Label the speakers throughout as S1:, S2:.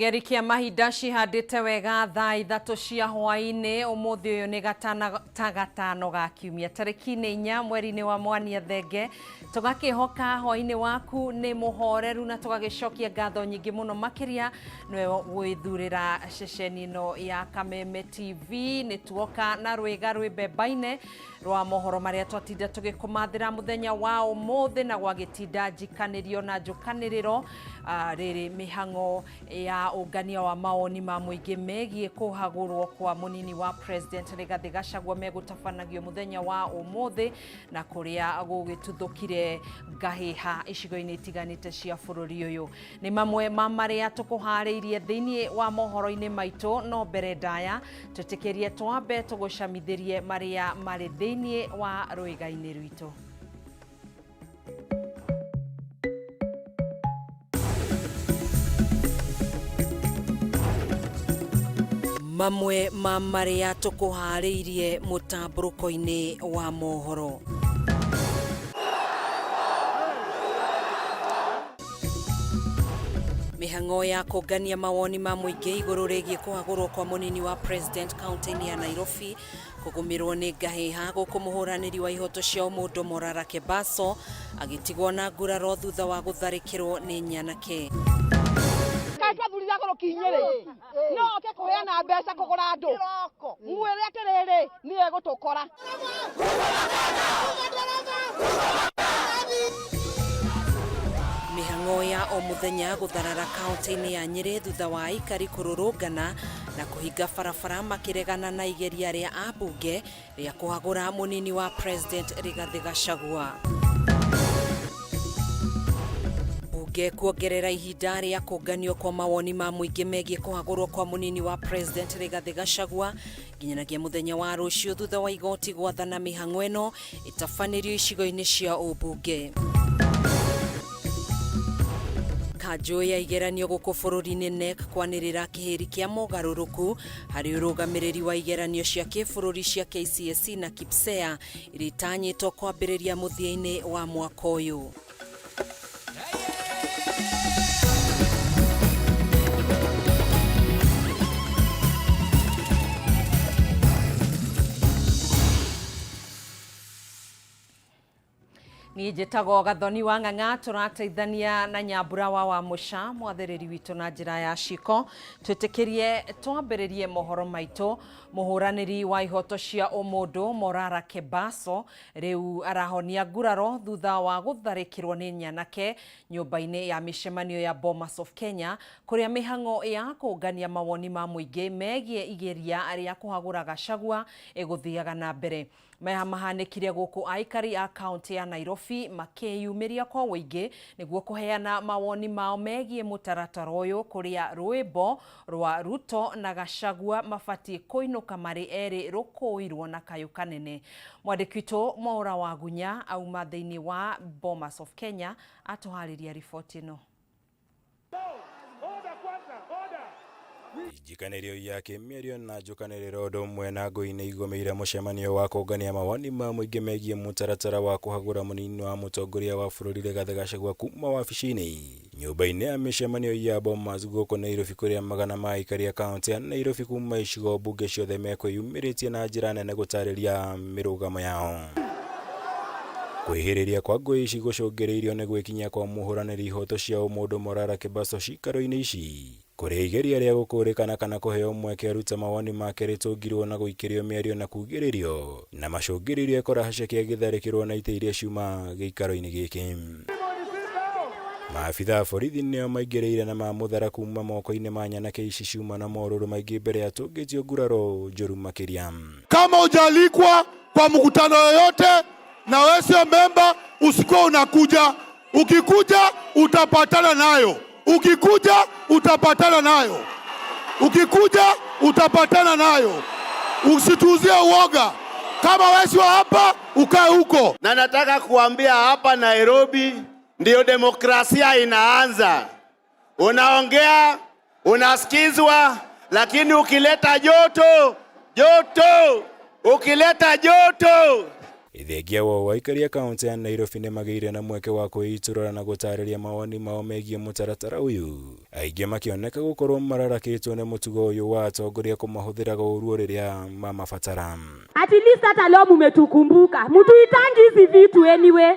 S1: Kigeri kia mahinda cihandite wega thaa ithatu cia hwaini umuthi uyu ni gatano ga kiumia tariki 4 mweri-ini wa mwania thenge tugakihoka hwaini waku ni muhoreru na tugagicokia ngatho nyingi muno makiria nwe gwithurira ceceni no ya Kameme TV ni tuoka na rwiga rwibembaine rwa mohoro maria twatinda tugikumathira muthenya wa umuthi na gwagitinda njikanirio na njukaniriro riri mihango ya ungania wa maoni ma muingi megie kuhagurwo kwa munini wa president Reggae Gachagua megutafanagio muthenya wa umuthi na kuria gugituthukire ngahiha icigo-ini itiganite cia bururi uyu ni mamwe ma maria tukuhariirie thiini wa mohoro-ini maitu no mbere ndaya tutikirie twambe tugucamithirie maria mari thiini wa rwiga-ini rwitu. Mamwe ma maria tukuhariirie mutamburuko-ini wa mohoro. Mihango ya kugania mawoni ma muingi iguru rigie kuhagurwo kwa munini wa president county ya Nairobi kugumirwo ni ngahiha guku muhuraniri wa ihoto cia umundu Morara Kebaso agitigwo na nguraro thutha wa gutharikirwo ni nyanake.
S2: No ke kuheana mbeca kugura andu mwire atiriri ni egutukora.
S1: Mihango ya o muthenya gutharara kaunti-ini ya Nyeri thutha wa ikari kururungana na kuhinga barabara makiregana na igeria ria abunge ria kuhagura munini wa president Reggae Gachagua. Kuongerera ihinda ria kunganio kwa mawoni ma muingi megie kuhagurwo kwa munini wa president Reggae Gachagua nginyanagia muthenya wa rucio thutha wa igoti gwathana mihango ino itafanirio icigo-ini cia ubunge. Kanjo ya igeranio guku bururi-ini NEC kwanirira kihiri kia mogaruruku hari urugamiriri wa igeranio cia kibururi cia KCSE na KIPSEA iritanyitwo kwambiriria muthia-ini wa mwaka uyu. Ni njitagwo Gathoni wa Ng'ang'a turateithania na Nyambura wa Musha mwathiriri witu na njira ya ciko twitikirie twambiririe mohoro maitu. Muhuraniri wa ihoto cia umundu Morara Kebaso riu arahonia nguraro thutha wa gutharikirwo ni nyanake nyumba-ini ya mishemanio ya Bomas of Kenya kuria mihango ya kungania mawoni ma muingi megie igeria ria kuhagura Gachagua iguthiaga na mbere. Maya mahanikire guku aikari a kaunti ya Nairobi makiyumiria kwa wingi niguo kuheana mawoni mao megie mutaratara uyu kuria rwimbo rwa Ruto na Gachagua mabati kuinuka mari eri rukuirwo na kayu kanene. Mwandiki witu Mohoro wa Gunya auma thiini wa Bomas of Kenya atuhariria riboti ino.
S3: Jikanirio yake mĩario na njukanĩrĩro ũndũ ũmwe na ngũĩ-inĩ igũmĩire mũcemanio wa kũngania mawoni ma mũingĩ megie mũtaratara wa kũhagũra mũnini wa mũtongoria wa bũrũri Reggae Gachagua kuma wabici-inĩ. Nyũmba-inĩ ya mĩcemanio ya Bomas gũkũ Nairobi kũrĩa magana ma aikari a kaunti ya Nairobi kuma icigo mbunge ciothe mekwĩyumĩrĩtie na njĩra nene gũtarĩria mĩrũgamo yao. Kwĩhĩrĩria kwa ngũĩ ici gũcũngĩrĩirio nĩ gwĩkinya kwa mũhũranĩri ihoto cia ũmũndũ Morara Kebaso cikaro-inĩ ici. Kũrĩa igeria rĩa gũkũrĩkana kana kũheo mweke aruta mawoni make rĩtũngirwo na gũikĩrio mĩario na kugĩrĩrio na macũngĩrĩrio kũrahacekia gĩtharĩkĩrwo na itĩ iria ciuma gĩikaro-inĩ gĩkĩ. Maabitha a borithi nĩo maingĩrĩire na mamũthara kuma moko-inĩ ma nyanake ici ciuma na morũrũ maingĩ mbere ya tũngĩtio nguraro njũru makĩria.
S4: Kama hujalikwa kwa mkutano yoyote na wewe sio memba, usikuwa unakuja. Ukikuja utapatana nayo. Ukikuja utapatana nayo. Ukikuja utapatana nayo. Usituuzie uoga. Kama wewe sio hapa, ukae huko.
S5: Na nataka kuambia hapa Nairobi ndio demokrasia inaanza. Unaongea, unasikizwa, lakini ukileta joto, ukileta joto
S3: Ithengia wa waikaria kaunti ya Nairobi nĩ magĩire na mweke wa kwĩiturũra na gũtarĩria mawoni mao megiĩ mũtaratara ũyũ. Aingĩ makĩoneka gũkorwo mararakĩtwo nĩ mũtugo ũyũ wa atongoria kũmahũthĩra ũũru rĩrĩa mamabatara.
S6: At least hata leo mumetukumbuka. Mtuitangi hizi vitu anyway.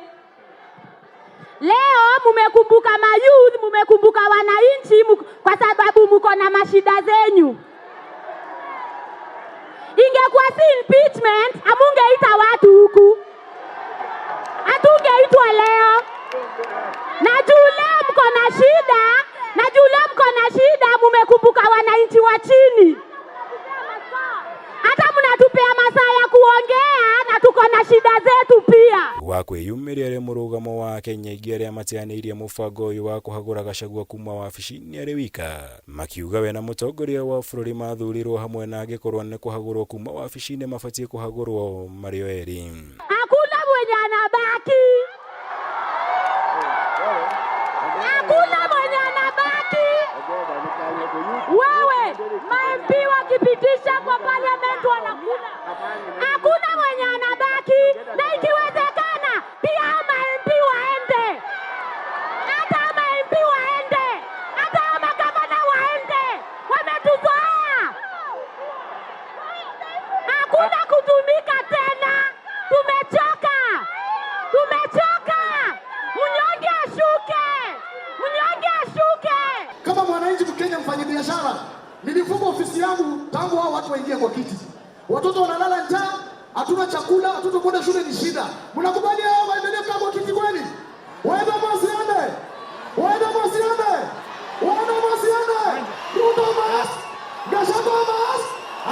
S6: Leo mumekumbuka mayouth, mumekumbuka wananchi kwa sababu mko na mashida zenyu. Ingekuwa si impeachment, amungeita watu huku. Hatungeitwa leo. Na juu leo mko na shida, mumekumbuka wananchi wa chini. Hata mnatupea masaa ya kuongea na tuko na shida zetu pia.
S3: Wakwĩyumĩria arĩ mũrũgamo wa Kenya aingĩ arĩa mateanĩirie mũbango ũyũ wa kũhagũra Gachagua kuma wabici-inĩ arĩ wika. Makiuga we na mũtongoria wa bũrũri mathurirwo hamwe na angĩkorwo nĩ kũhagũrwo kuma wabici-inĩ mabatiĩ kũhagũrwo marĩ o erĩ.
S6: Hakuna mwenye anabaki. Hakuna mwenye anabaki. Wewe, ma-MP wakipitisha kwa parliament wanakula. Hakuna mwenye anabaki. Na ikiwezekana, pia ma-MP waende. Hata ma-MP waende. Hata magavana waende. Wametuzoea. Hakuna kutumika tena. Tumechoka. Tumechoka. Mnyonge ashuke. Mnyonge ashuke.
S7: Kama mwananchi Mkenya mfanyabiashara, nilifunga ofisi yangu tangu hao watu waingie kwa kiti. Watoto wanalala njaa, hatuna chakula, watoto kwenda shule ni shida. Mnakubali hao waendelee kukaa kwa kiti kweli? Waende masiende. Waende masiende. Waende masiende. Ruto mas. Gachagua mas.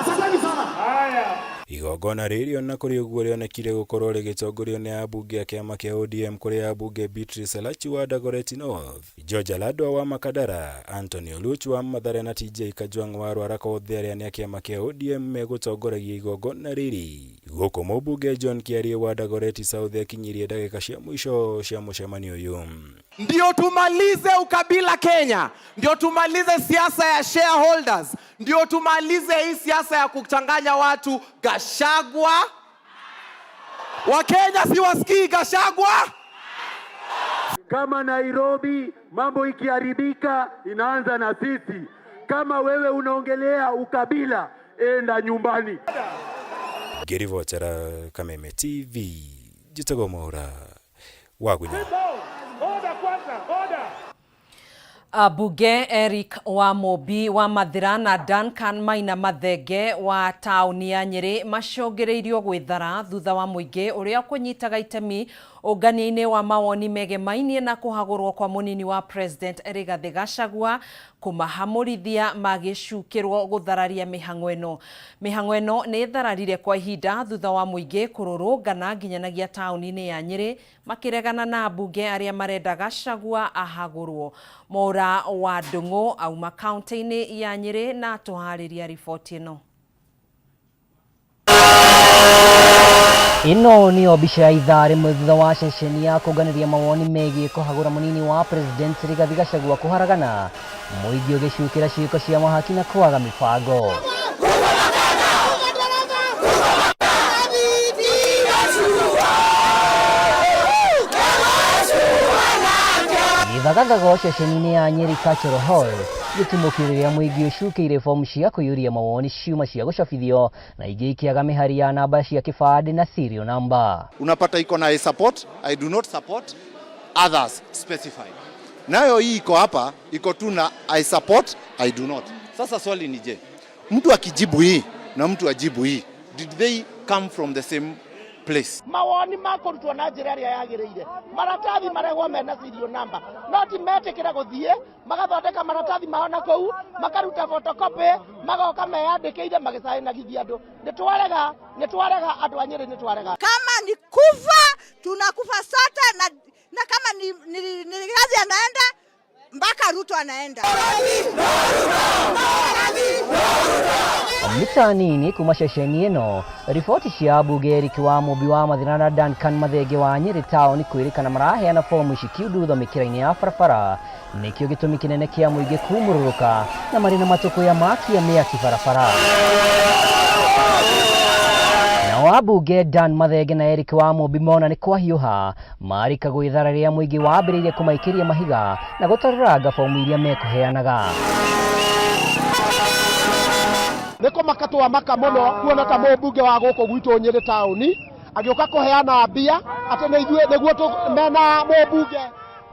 S7: Asanteni sana. Haya.
S3: Igongona rĩrĩ ona kũrĩ ũguo rĩonekire gũkorwo rĩgĩtongorio nĩ ambunge a kĩama kĩa ODM kũrĩ ambunge Beatrice Elachi wa Dagoretti North, George Aladwa wa Makadara, Anthony Oluoch wa Mathare na TJ Kajwang wa Ruaraka othe arĩa nĩ a kĩama kĩa ODM megũtongoragia igongona rĩrĩ. Gũkũ mũmbunge John Kĩarie wa Dagoretti South akinyirie ndagĩka cia mũico cia mũcemanio ũyũ.
S8: Ndio tumalize ukabila Kenya, ndio tumalize siasa ya shareholders, ndio tumalize hii siasa ya kuchanganya watu. Gachagua, Wakenya si wasikii Gachagua.
S9: Kama Nairobi mambo ikiharibika inaanza na sisi. Kama wewe unaongelea ukabila, enda nyumbani.
S3: Ngĩribotera Kameme TV, njĩtagwo Mohoro Wagunya.
S1: Abunge Eric wa Mobi wa Mathira na Duncan Maina Mathenge wa tauni ya Nyeri macogereirio gwĩthara thutha wa mũingĩ ũrĩa kũnyitaga itemi ũngania-inĩ wa mawoni megemainie na kũhagũrwo kwa mũnini wa President Rigathi Gachagua kũmahamũrithia magĩcukĩrwo gũthararia mĩhang'o ĩno. Mĩhang'o ĩno nĩ thararire kwa ihinda thutha wa mũingĩ kũrũrũngana nginyanagia tauni-inĩ ya Nyeri makĩregana na ambunge arĩa marenda Gachagua ahagũrwo. Mora wa Ndung'u auma kaunti-inĩ ya Nyeri na tũharĩria riboti ĩno.
S10: Ino ni obisha ithaa rĩmwe thutha wa ceceni ya kũnganĩria mawoni megiĩ kũhagũra mũnini wa President Rigathi Gachagua kũharagana, mũingĩ ũgĩcukĩra ciĩko cia mahaki na kwaga mĩbango. Gĩthagathago ceceni-inĩ ya Nyeri Cultural Hall gĩtimũkĩrĩria mũingĩ ũcukĩire fomu cia kũiyũria mawoni ciuma cia gũcabithio na ingĩ ikiaga mĩhari ya namba cia kĩbandĩ na serial number.
S5: Unapata iko na I support, I do not support, others specified. Nayo hii iko hapa, iko tu na I support, I do not. Sasa swali ni je, mtu akijibu hii na mtu ajibu hii, did they come from the same place?
S2: Mawoni makorutwo na njĩra ĩrĩa yagĩrĩire. Maratathi marehwo mena serial number. No ti metĩkĩra gũthiĩ magathondeka maratathi mao na kũu, makaruta photocopy, magoka meyandĩkĩire magĩcainagithia andũ. Nĩtwarega andũ a Nyeri nĩtwarega.
S11: Kama ni kufa tunakufa sote na kama ni Rigathi anaenda mpaka Ruto anaenda.
S10: Mitaani kuma ceceni ĩno, riboti cia ambunge Eric wa Mobi wa Mathira na Duncan Mathenge wa Nyeri taũni kwĩrĩkana maraheana fomu ici kiundutho mĩkĩra-inĩ ya barabara, nĩkĩo gĩtũmi kĩnene kĩa mũingĩ kumũrũrũka na marĩ na matũkũ ya makia mĩaki barabara. Nao ambunge Dan Mathenge na Eric Wamũmbi mona nĩ kwahiũha marika gwĩthara rĩrĩa mũingĩ wambĩrĩirie kũmaikĩria mahiga na gũtarũranga bomu iria mekũheanaga.
S2: Niko makatwa maka muno kuona ta mũmbunge wa gũkũ gwitũ Nyĩrĩ taũni agĩũka kũheana mbia atĩ nĩguo mena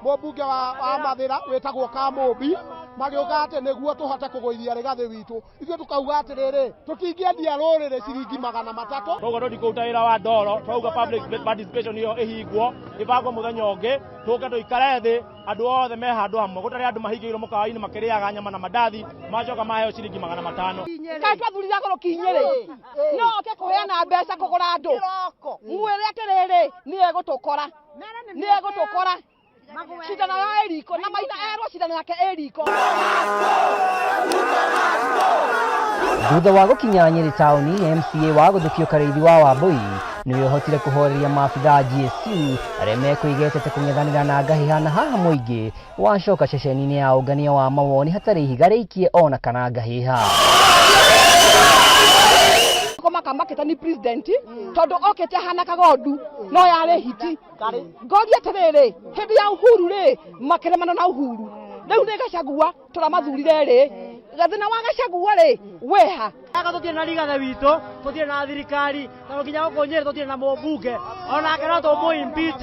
S2: mũmbunge wa Mathĩra wĩtagwo Kamũmbi magĩũka atĩ nĩguo tũhote kũgũithia Rigathĩ witũ. Ithuĩ tukauga atĩrĩrĩ tũtingĩendia rũrĩrĩ ciringi 300.
S12: Toguo tũtikũruta wĩra wa ndoro, twauga public participation ĩyo ĩhingwo ĩbangwo mũthenya ũngĩ tũke tũikare thĩ andũ othe me handũ hamwe gũtarĩ andũ mahingĩirwo mũkawa-inĩ makĩrĩaga nyama na mandathi macoka maheo ciringi 500.
S13: Kaĩ twathurire goro kinyĩrĩ no oke kũheana mbeca kũgũra andũ mwĩre atĩrĩrĩ nĩ egũtũkora cindano ya Eriko na maitha erwo cindano yake Eriko.
S10: Thutha wa gũkinya Nyĩrĩ taũni, MCA wa gũthukio Karĩithi wa Wambũi nĩwe ũhotire kũhoreria maabitha GSU arĩa mekwĩgetete kũng'ethanĩra na ngahĩha na haha mũingĩ wacoka ceceni-inĩ ya ũngania wa mawoni hatarĩ ihiga rĩikie ona kana ngahĩha.
S13: Makamake ni president tondu okete hana kagondu no yarĩ hiti ngori atĩrĩrĩ hĩndĩ ya Uhuru rĩ makeremana na Uhuru rĩu nĩ Gachagua tũramathurire rĩ gathina wa Gachagua rĩ weha
S12: aga tũtirĩ na Rigathĩ witũ tũtirĩ na thirikari na nginya gũkũ Nyĩrĩ tũtirĩ na mũmbunge onake no tũmũ impeach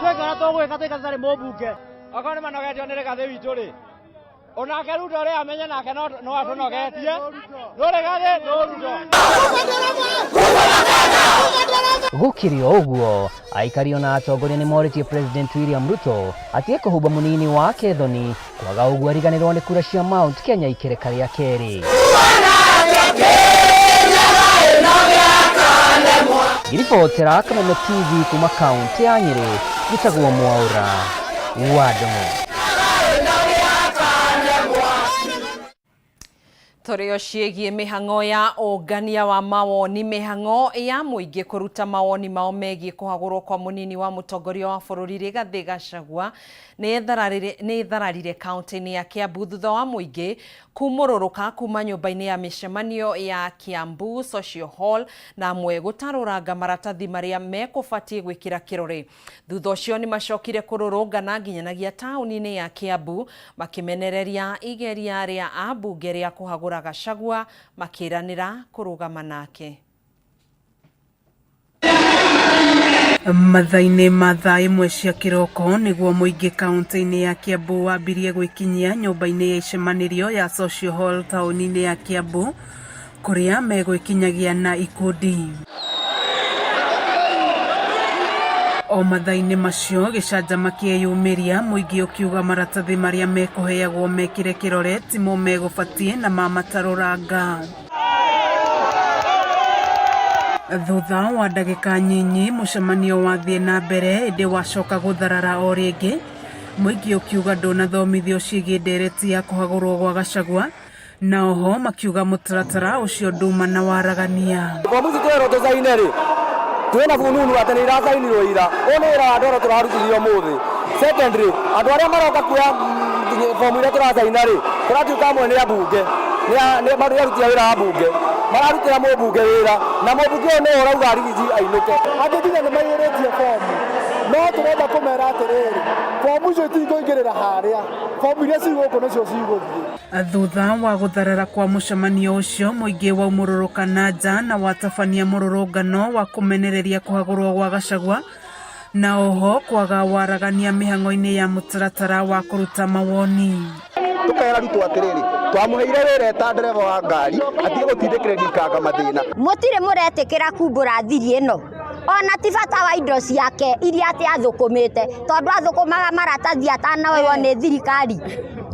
S12: twĩkara tũgwĩka tũtarĩ mũmbunge okorwo nĩ manogetio nĩ Rigathĩ witũ rĩ onake ruto ũrĩa amenye nake no atũnogetie Rigathĩ ndũruto.
S10: Gũkĩrĩ ũguo aikari ona atongoria nĩ morĩtie President William Ruto atige kũhumba mũnini wake thoni kwaga ũguo ariganĩrwo nĩ kura cia Mount Kenya ikereka rĩa kerĩ. Ngiribotera Kameme TV kuma kaunti ya Nyĩrĩ gĩtagwo Mwaũra Wadongo.
S1: Torio ciĩgiĩ mĩhang'o ya ũngania wa mawoni mĩhang'o ya mũingĩ kũruta mawoni mao megiĩ kũhagũrwo kwa mũnini wa mũtongoria wa bũrũri Rigathĩ Gachagua nĩ ithararire kaunti-inĩ ya Kiambu thutha wa mũingĩ kumũrũrũka kuma nyũmba-inĩ ya mĩcemanio ya Kiambu Social Hall na amwe gũtarũranga maratathi marĩa mekũbatiĩ gwĩkĩra kĩrore. Thutha ũcio nĩ macokire kũrũrũngana nginyanagia taũni-inĩ ya Kiambu makĩmenereria igeria rĩa ambunge rĩa kũhagũra Gachagua makĩranĩra kũrũgama nake.
S14: Mathainĩ ma thaa ĩmwe cia kĩroko nĩguo mũingĩ kaunti-inĩ ya Kiambu wambirie gwĩkinyia nyũmba-inĩ ya icemanĩrio ya Social Hall taũni-inĩ ya Kiambu kũrĩa megwĩkinyagia na ikundi. O mathainĩ macio gĩcanjama kĩeyumĩria mũingĩ ũkiuga maratathi marĩa mekũheagwo mekĩre kĩrore timo megũbatiĩ na mamatarũranga. Thutha wa ndagĩka nyinyi mũcemanio wathiĩ na mbere ĩndĩ wacoka gũtharara o rĩngĩ mũingĩ ũkiuga ndũnathomithio ciĩgiĩ ndereti ya kũhagũrwo gwa Gachagua na oho makiuga mũtaratara ũcio nduma na waragania.
S15: Twena fununu atĩ nĩ irasainirwo ira ũũ nĩ wĩra wa ndoro tũrarutithio ũmũthĩ. Secondary andũ arĩa maroka kuoya fomu iria tũrasaina rĩ tũratuĩka amwe nĩ ambunge nĩ maruti wĩra wa mbunge mararutĩra mũmbunge wĩra na mũmbunge ũyũ nĩ ũrauga rigiji ainũke. Angĩ nginya nĩ maiyũrĩtie fomu no tũrenda kũmera atĩrĩrĩ fomu icio itingĩingĩrĩra harĩa fomu iria cigũkũ nĩcio cigũthiĩ.
S14: Thutha wa gũtharara kwa mũcemanio ũcio mũingĩ waumũrũrũka na nja na watabania mũrũrũngano wa kũmenereria kũhagũrwo gwa Gachagua na oho kwaga waragania mĩhang'o-inĩ ya mũtaratara wa kũruta mawoni.
S15: Tukera rutwo atĩrĩrĩ twamũheire wĩra ta ndereba wa ngari atige gũtindĩkĩrĩria ikanga mathĩna.
S16: Mũtirĩ mũretĩkĩra kumbũra thiri ĩno ona ti bata wa indo ciake iria atĩ athũkũmĩte tondũ athũkũmaga maratathi atanaoywo nĩ thirikari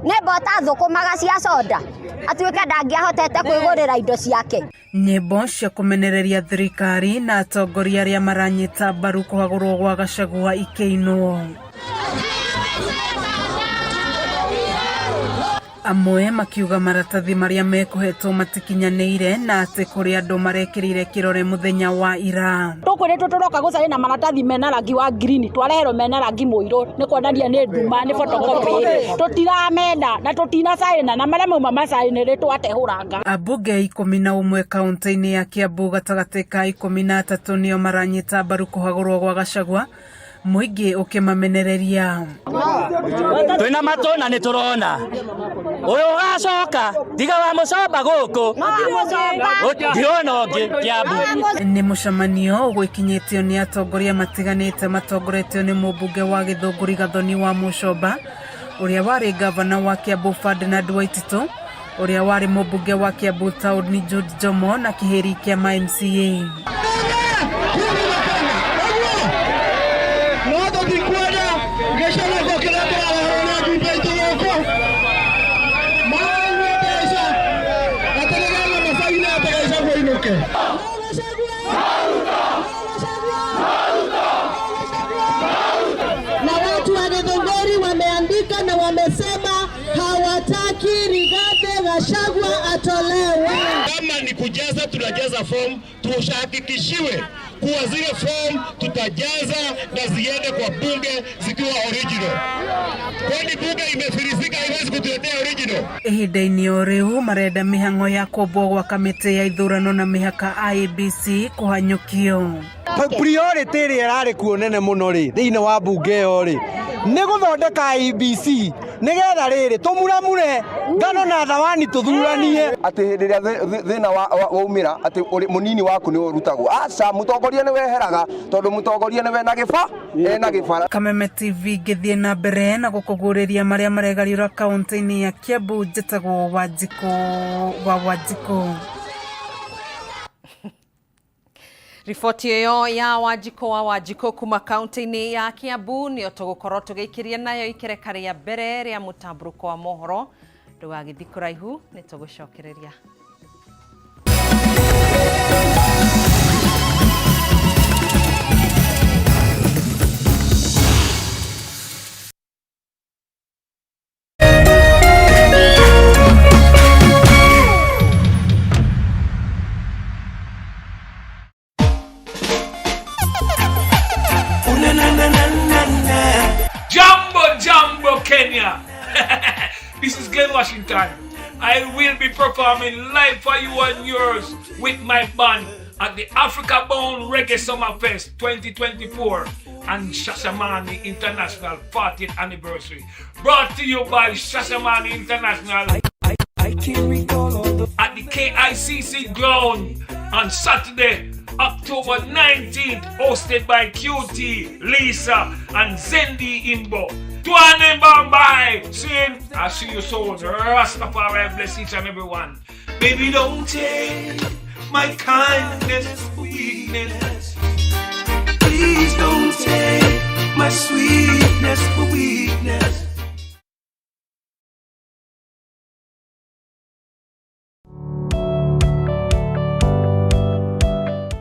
S16: nĩ mbota athũkũmaga cia soda atuĩke ndangĩahotete kwĩgũrĩra indo ciake.
S14: Nyĩmbo cia kũmenereria thirikari na atongoria arĩa maranyita mbaru kũhagũrwo gwa Gachagua ikĩinwo. amwe makiuga maratathi maria mekuhetwo matikinyanĩire na atĩ kũrĩ andũ marekĩrire kĩrore mũthenya wa ira.
S13: Tũkũrĩtwo tũroka gũcaria na maratathi mena rangi wa green, twareherwo mena rangi mũirũ, nĩ kuonania nĩ nduma, nĩ photocopy. Tũtiramenda na tũtinacaina na marĩa mauma macainĩrĩtwo atehũranga. Ambunge 11 kaunti-inĩ ya Kiambu gatagatĩ ka 13 nĩo maranyita mbaru kũhagũrwo gwa Gachagua, mũingĩ ũkĩmamenereria.
S17: Twĩna matũ na nĩtũrona ũyũ ũgacoka tiga wa mũcoba gũkũ ndirona ũngĩ Kiambu.
S14: Nĩ mũcemanio ũgũikinyĩtio nĩ atongoria matiganĩte matongoretio nĩ mũmbunge wa Gĩthũngũri Gathoni wa Mũcoba, ũrĩa warĩ gavana wa Kiambu Ferdinand Waititu, ũrĩa warĩ mũmbunge wa Kiambu Town ni Jude Jomo na kĩheri kĩa MCA.
S18: Na watu wa Githunguri wameandika na wamesema hawataki Rigathi Gachagua atolewe.
S19: Kama ni kujaza, tunajaza form, tushahakikishiwe kuwa zile form tutajaza na ziende kwa bunge zikiwa original. Kwani bunge imefilisika, haiwezi kutuletea original.
S14: Ihinda-inĩ o rĩu marenda mĩhang'o ya kũmbwo gwa kamĩtĩ ya ithurano na mĩhaka IEBC kũhanyũkio.
S15: Priority ĩrĩa ĩrarĩ kuo nene mũno rĩ thĩinĩ wa bunge ĩyo rĩ nĩ gũthondeka IEBC nĩgetha rĩrĩ tũmuramure ngano na thawani tũthuranie atĩ hĩndĩ ĩrĩa thĩna waumĩra atĩ mũnini waku nĩ ũrutagwo. Aca mũtongoria nĩ weheraga tondũ mũtongoria nĩ wena gĩba ena gĩbara.
S14: Kameme TV gĩthiĩ na mbere na gũkũgũrĩria marĩa maregariũra kaunti-inĩ ya Kiambu. Njĩtagwo Wanjikũ.
S1: Riboti ĩyo ya Wanjikũ kuma kaunti-inĩ ya Kiambu nĩyo tũgũkorwo tũgĩikĩria nayo ikereka rĩa mbere rĩa Mutamburuko wa Mohoro. Ndũgagĩthiĩ kũraihu, nĩ tũgũcokereria.
S20: Jambo Kenya. This is Glenn Washington. I will be performing live for you and yours with my band at the Africa Bound Reggae Summer Fest 2024 and Shashamane International 40th anniversary. Brought to you by Shashamane International at the KICC ground on Saturday, October 19th, hosted by QT, Lisa, and Zendi Imbo. Tuane Bambai, saying, I'll see you soon. Rastafari bless each and every one. Baby, don't take my kindness for weakness. Please don't take my sweetness for weakness.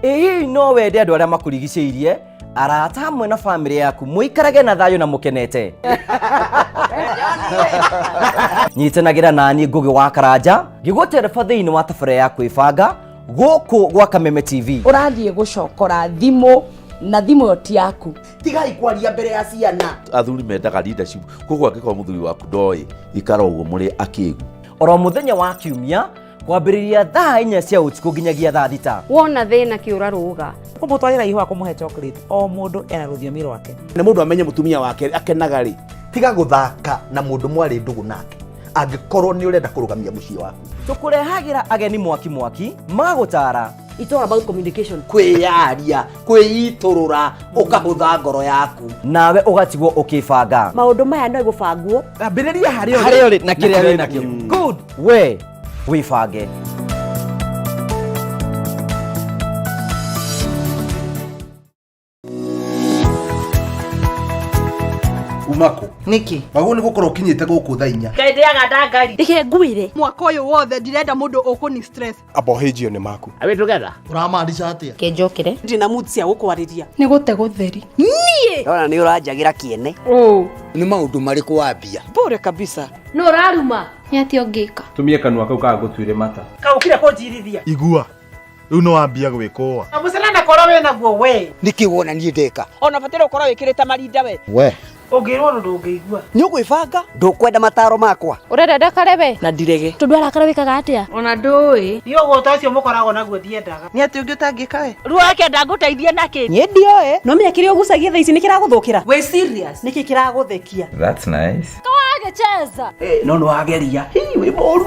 S10: Ĩĩ no wende andũ arĩa makũrigicĩirie arata hamwe na family yaku muikarage na thayo na mukenete. Nyitanagĩra nani Ngugi wa Karanja ngĩgũtereba thĩinĩ wa tafare ya kwĩbanga gũkũ gwa Kameme TV.
S13: Ũrathiĩ gũcokora thimũ na thimũ yo ti yaku.
S21: Tigai kwaria mbere ya ciana. Athuri mendaga leadership. Koguo angĩkorwo mũthuri waku ndoĩ ikara ũguo mũrĩ akĩgu.
S10: Oro mũthenya wa Kiumia kwambĩrĩria thaa 4 cia ũtukũ nginyagia thaa 6.
S22: Wona thĩna kĩũra rũga.
S23: Kũmũtwarĩra ihũa kũmũhe chocolate o mũndũ ena rũthiomi rwake.
S21: Na mũndũ amenye mũtumia wake akenaga rĩ. Tiga gũthaka na mũndũ mwarĩ ndũgũ nake. Angĩkorwo nĩ ũrenda kũrũgamia mũciĩ waku.
S10: Tũkũrehagĩra ageni mwaki magũtara.
S23: It's all about communication.
S21: Kwĩyaria, kwĩitũrũra, ũkahũtha ngoro yaku.
S10: Nawe ũgatigwo ũkĩbanga.
S23: Maũndũ maya no igũbangwo.
S21: Ambĩrĩria harĩa
S10: ũrĩ na kĩrĩa wĩ nakĩo. Good. We wifange.
S21: Umako. Niki. Wago ni gukoro kinyite guku thaa 4.
S23: Ndeithiaga ndangari.
S11: Ndike nguire. Mwaka uyu wothe ndirenda mundu ukuni stress.
S21: Abohejio ni maku.
S23: Are we together?
S21: Uramaanisha atia?
S23: Kenjokere.
S11: Ndina mood cia gukwariria.
S22: Ni gute gutheri.
S11: Nie
S4: Niki?
S6: Ona ni urajagira kiene.
S4: Ni maundu mariku wambia.
S6: Bure kabisa.
S4: No raruma. Ni ati ongika.
S7: Tumie kanua kau ka gutwire mata.
S4: Kau kire kujirithia.
S24: Igua. Riu no wambia gwikoa.
S4: Na mucelana koro we naguo we.
S6: Niki wona ni ndeka.
S4: Ona batire ukoro wikirite marinda we.
S24: We.
S4: Ongirwo ndungiigua.
S6: Ni ugwibanga ndukwenda mataro makwa.
S4: Urenda ndakarebe
S6: na ndirege.
S4: Tundu arakara wikaga atia? Ona ndui. Ni ugota ucio mukorago naguo thiendaga. Ni ati ungi utangika we. Ruo yake ndaguteithie naki.
S6: Ni ndioe.
S4: No me akiri ugucagia tha ici nikiraguthukira. We serious? Niki kiraguthekia?
S7: That's nice.
S4: Kawage cheza.
S6: No no ageria. Hii we boru.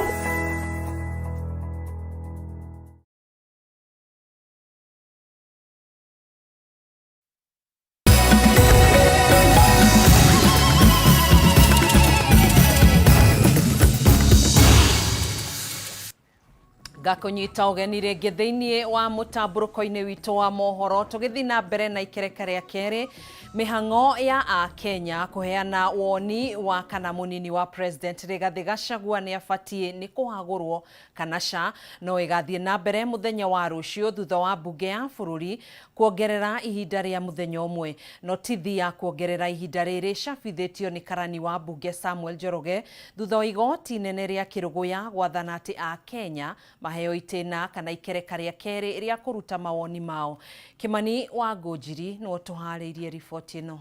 S1: Gakunyita ugeni ringi thiini wa mutamburuko-ini witu wa mohoro tugithi na mbere na ikereka ria keri mihango ya a Kenya kuheana woni wa kana munini wa president Rigathi Gachagua ni afatie ni kuhagurwo kana ca no igathie na mbere muthenya wa rucio thutha wa bunge ya bururi kuongerera ihinda ria muthenya umwe no tithi ya kuongerera ihinda riri cabithitio ni karani wa bunge Samuel Njoroge thutha wa igoti nene ria kiruguya gwathana ati a Kenya maheo itena kana ikereka ria keri ria kuruta mawoni mao. Kimani wa Ngũnjiri no tuhariirie riboti ino.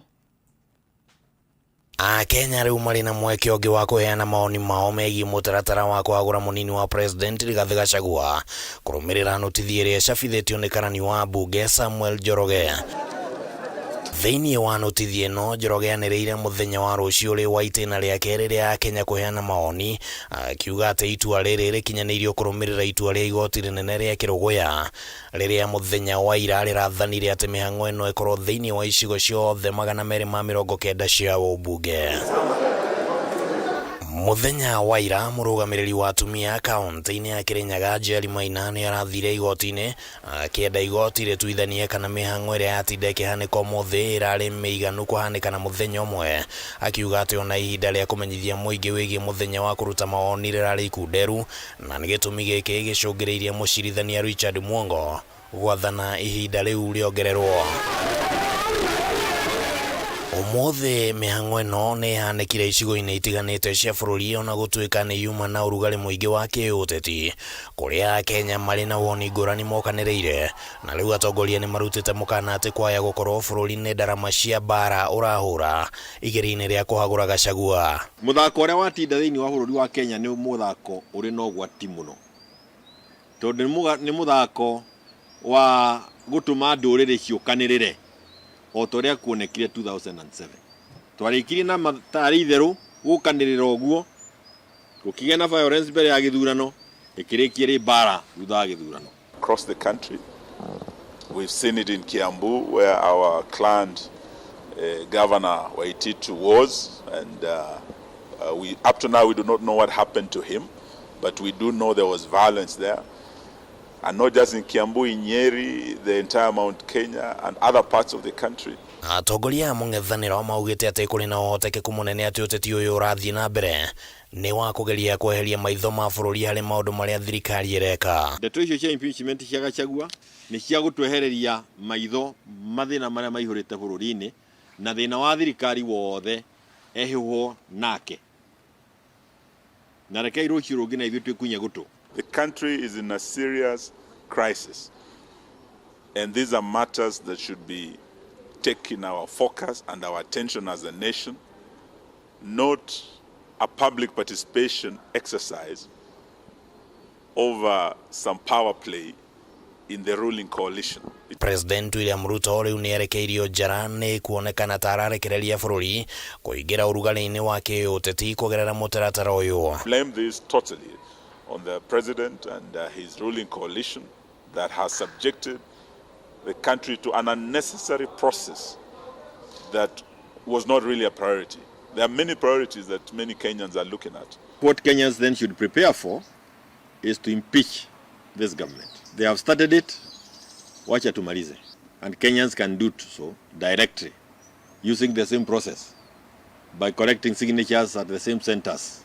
S3: Kenya riu mari na mweke ungi wa kuheana maoni mao megie mutaratara wa kuagura munini wa president Rigathi Gachagua kurumirira notithi iria cabithitio ni karani wa bunge Samuel Njoroge. Thiini wa notithi ino Njoroge anireire muthenya wa rucio ri wa itena ria keri ria Kenya kuheana maoni akiuga ati itua riri rikinyanirio kurumirira itua ria igoti rinene ria kiruguya riria muthenya wa ira rirathanire ati mihango ino ikorwo thiini wa icigo ciothe 290 cia ubunge. Muthenya wa ira murugamiriri wa atumia kaunti-ini ya Kirinyaga Jerry Maina ni arathire igoti-ini akienda igoti rituithanie kana mihango iria yatinda ikihanika umuthi irari miiganu kuhanika na muthenya umwe akiuga ati ona ihinda ria kumenyithia muingi wigie muthenya wa kuruta mawoni rirari ikunderu na ni gitumi giki gicungiriirie mucirithania Richard Mwongo gwathana ihinda riu riongererwo. Umuthi mihango ino ni hanikire icigo-ini itiganite cia bururi ona gutuika ni yuma na urugari muingi wa kiuteti kuria Kenya mari na woni ngurani mokanireire na riu atongoria ni marutite mukana ati kwaya gukorwo bururi-ini ndarama cia bara urahura igeri-ini ria kuhagura Gachagua.
S25: Muthako uria watinda thiini wa bururi wa Kenya ni muthako uri no gwati muno tondu ni muthako wa gutuma nduriri ciukanirire otoria kuonekire 2007 twarikirie na matari itheru gukanirira oguo gukigia na violence mbere ya githurano ikirikie ri bara thutha wa githurano.
S26: Across the country we've seen it in Kiambu where our client governor Waititu was and we up to now we do not know what happened to him but we do know there was violence there. And not just in Kiambu, in Nyeri, the entire Mount Kenya and other parts of the country.
S3: Atongoria mung'ethaniro maugite ati kuri na uhotekeku munene ati uteti uyu urathie na mbere ni wa kugeria kweheria maitho ma bururi hari maundu maria thirikari ireka.
S25: Ndeto icio cia impeachment cia Gachagua ni cia gutwehereria maitho mathina maria maihurite bururi-ini na thina wa thirikari wothe ehihwo nake na rekei rucio rungi na ithuĩ twĩkunye gutu.
S26: The country is in a serious crisis, and these are matters that should be taking our focus and our attention as a nation, not a public participation exercise over some power play in the ruling coalition.
S3: President William Ruto riu ni erekeirio njara ni kuonekana tararekereria bururi kuingira urugari-ini wa kiuteti kugerera mutaratara uyu.
S26: Blame this totally on the president and his ruling coalition that has subjected the country to an unnecessary process that was not really a priority. There are many priorities that many Kenyans are looking at.
S25: What Kenyans then should prepare for is to impeach this government. They have started it, wacha tumalize. And Kenyans can do so directly using the same process by collecting signatures at the same centers.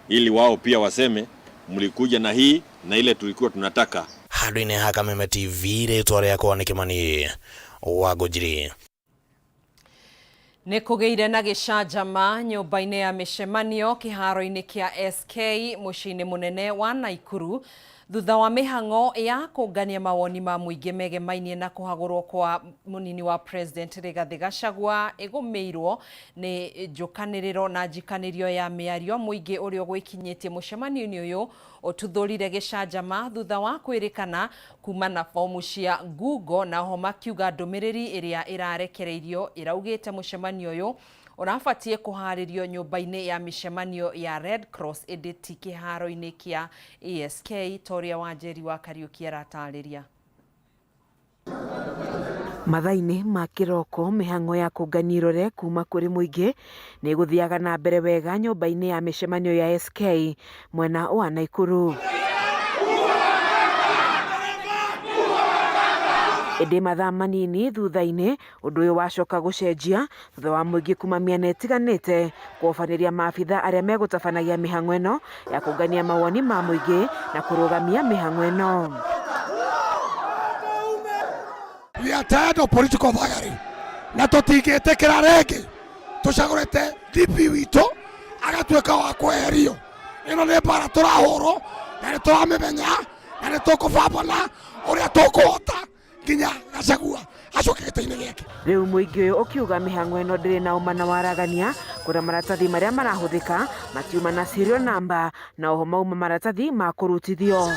S25: Ili wao pia waseme mlikuja na hii na ile tulikuwa tunataka.
S3: Handũ-inĩ ha Kameme TV rĩtwa rĩakwa nĩ Kimani wa Ngũnjiri.
S1: Nĩ kũgĩire na gĩcanjama nyũmba-inĩ ya mĩcemanio kĩharo-inĩ kĩa SK mũciĩ-inĩ mũnene wa Naikuru thutha wa mĩhang'o ya kũngania mawoni ma mũingĩ megemainie na kũhagũrwo kwa mũnini wa president Rigathi Gachagua ĩgũmĩirwo nĩ njũkanĩrĩro na njikanĩrio ya mĩario mũingĩ ũrĩa ũgwĩkinyĩtie mũcemanio-inĩ ũyũ ũtuthũrire gĩcanjama thutha wa kwĩrĩkana kuma na fomu cia Google na ho makiuga ndũmĩrĩri ĩrĩa ĩrarekereirio ĩraugĩte mũcemanio ũyũ ũrabatie kũharĩrio nyũmba-inĩ ya mĩcemanio ya Red Cross ĩndĩ ti kĩharo-inĩ kĩa ESK Toria Wanjeri wa Kariuki aratarĩria.
S2: Mathainĩ ma kĩroko mĩhang'o ya kũngania irore kuma kũrĩ mũingĩ nĩ gũthiaga na mbere wega nyũmba-inĩ ya mĩcemanio ya SK mwena wa Naikuru. Ĩndĩ mathaa manini thutha-inĩ ũndũ ũyũ wacoka gũcenjia thutha wa mũingĩ kuma mĩena ĩtiganĩte kũobanĩria maabitha arĩa megũtabanagia mĩhang'o ĩno ya kũngania mawoni ma mũingĩ na kũrũgamia mĩhang'o ĩno.
S5: We are tired of political thuggery. Na tũtingĩtĩkĩra rĩngĩ tũcagũrĩte DP witũ agatuĩka wa kweherio. Ĩno nĩ mbara tũrahũrwo na nĩ tũramĩmenya na nĩ tũkũbambana ũrĩa tũkũhota nginya Gachagua acoke gĩtĩ-inĩ gĩake.
S2: Rĩu mũingĩ ũyũ ũkiuga mĩhang'o ĩno ndĩrĩ na ũma na waragania kũrĩa maratathi marĩa marahũthĩka matiuma na serial number na oho mauma maratathi ma kũrutithio.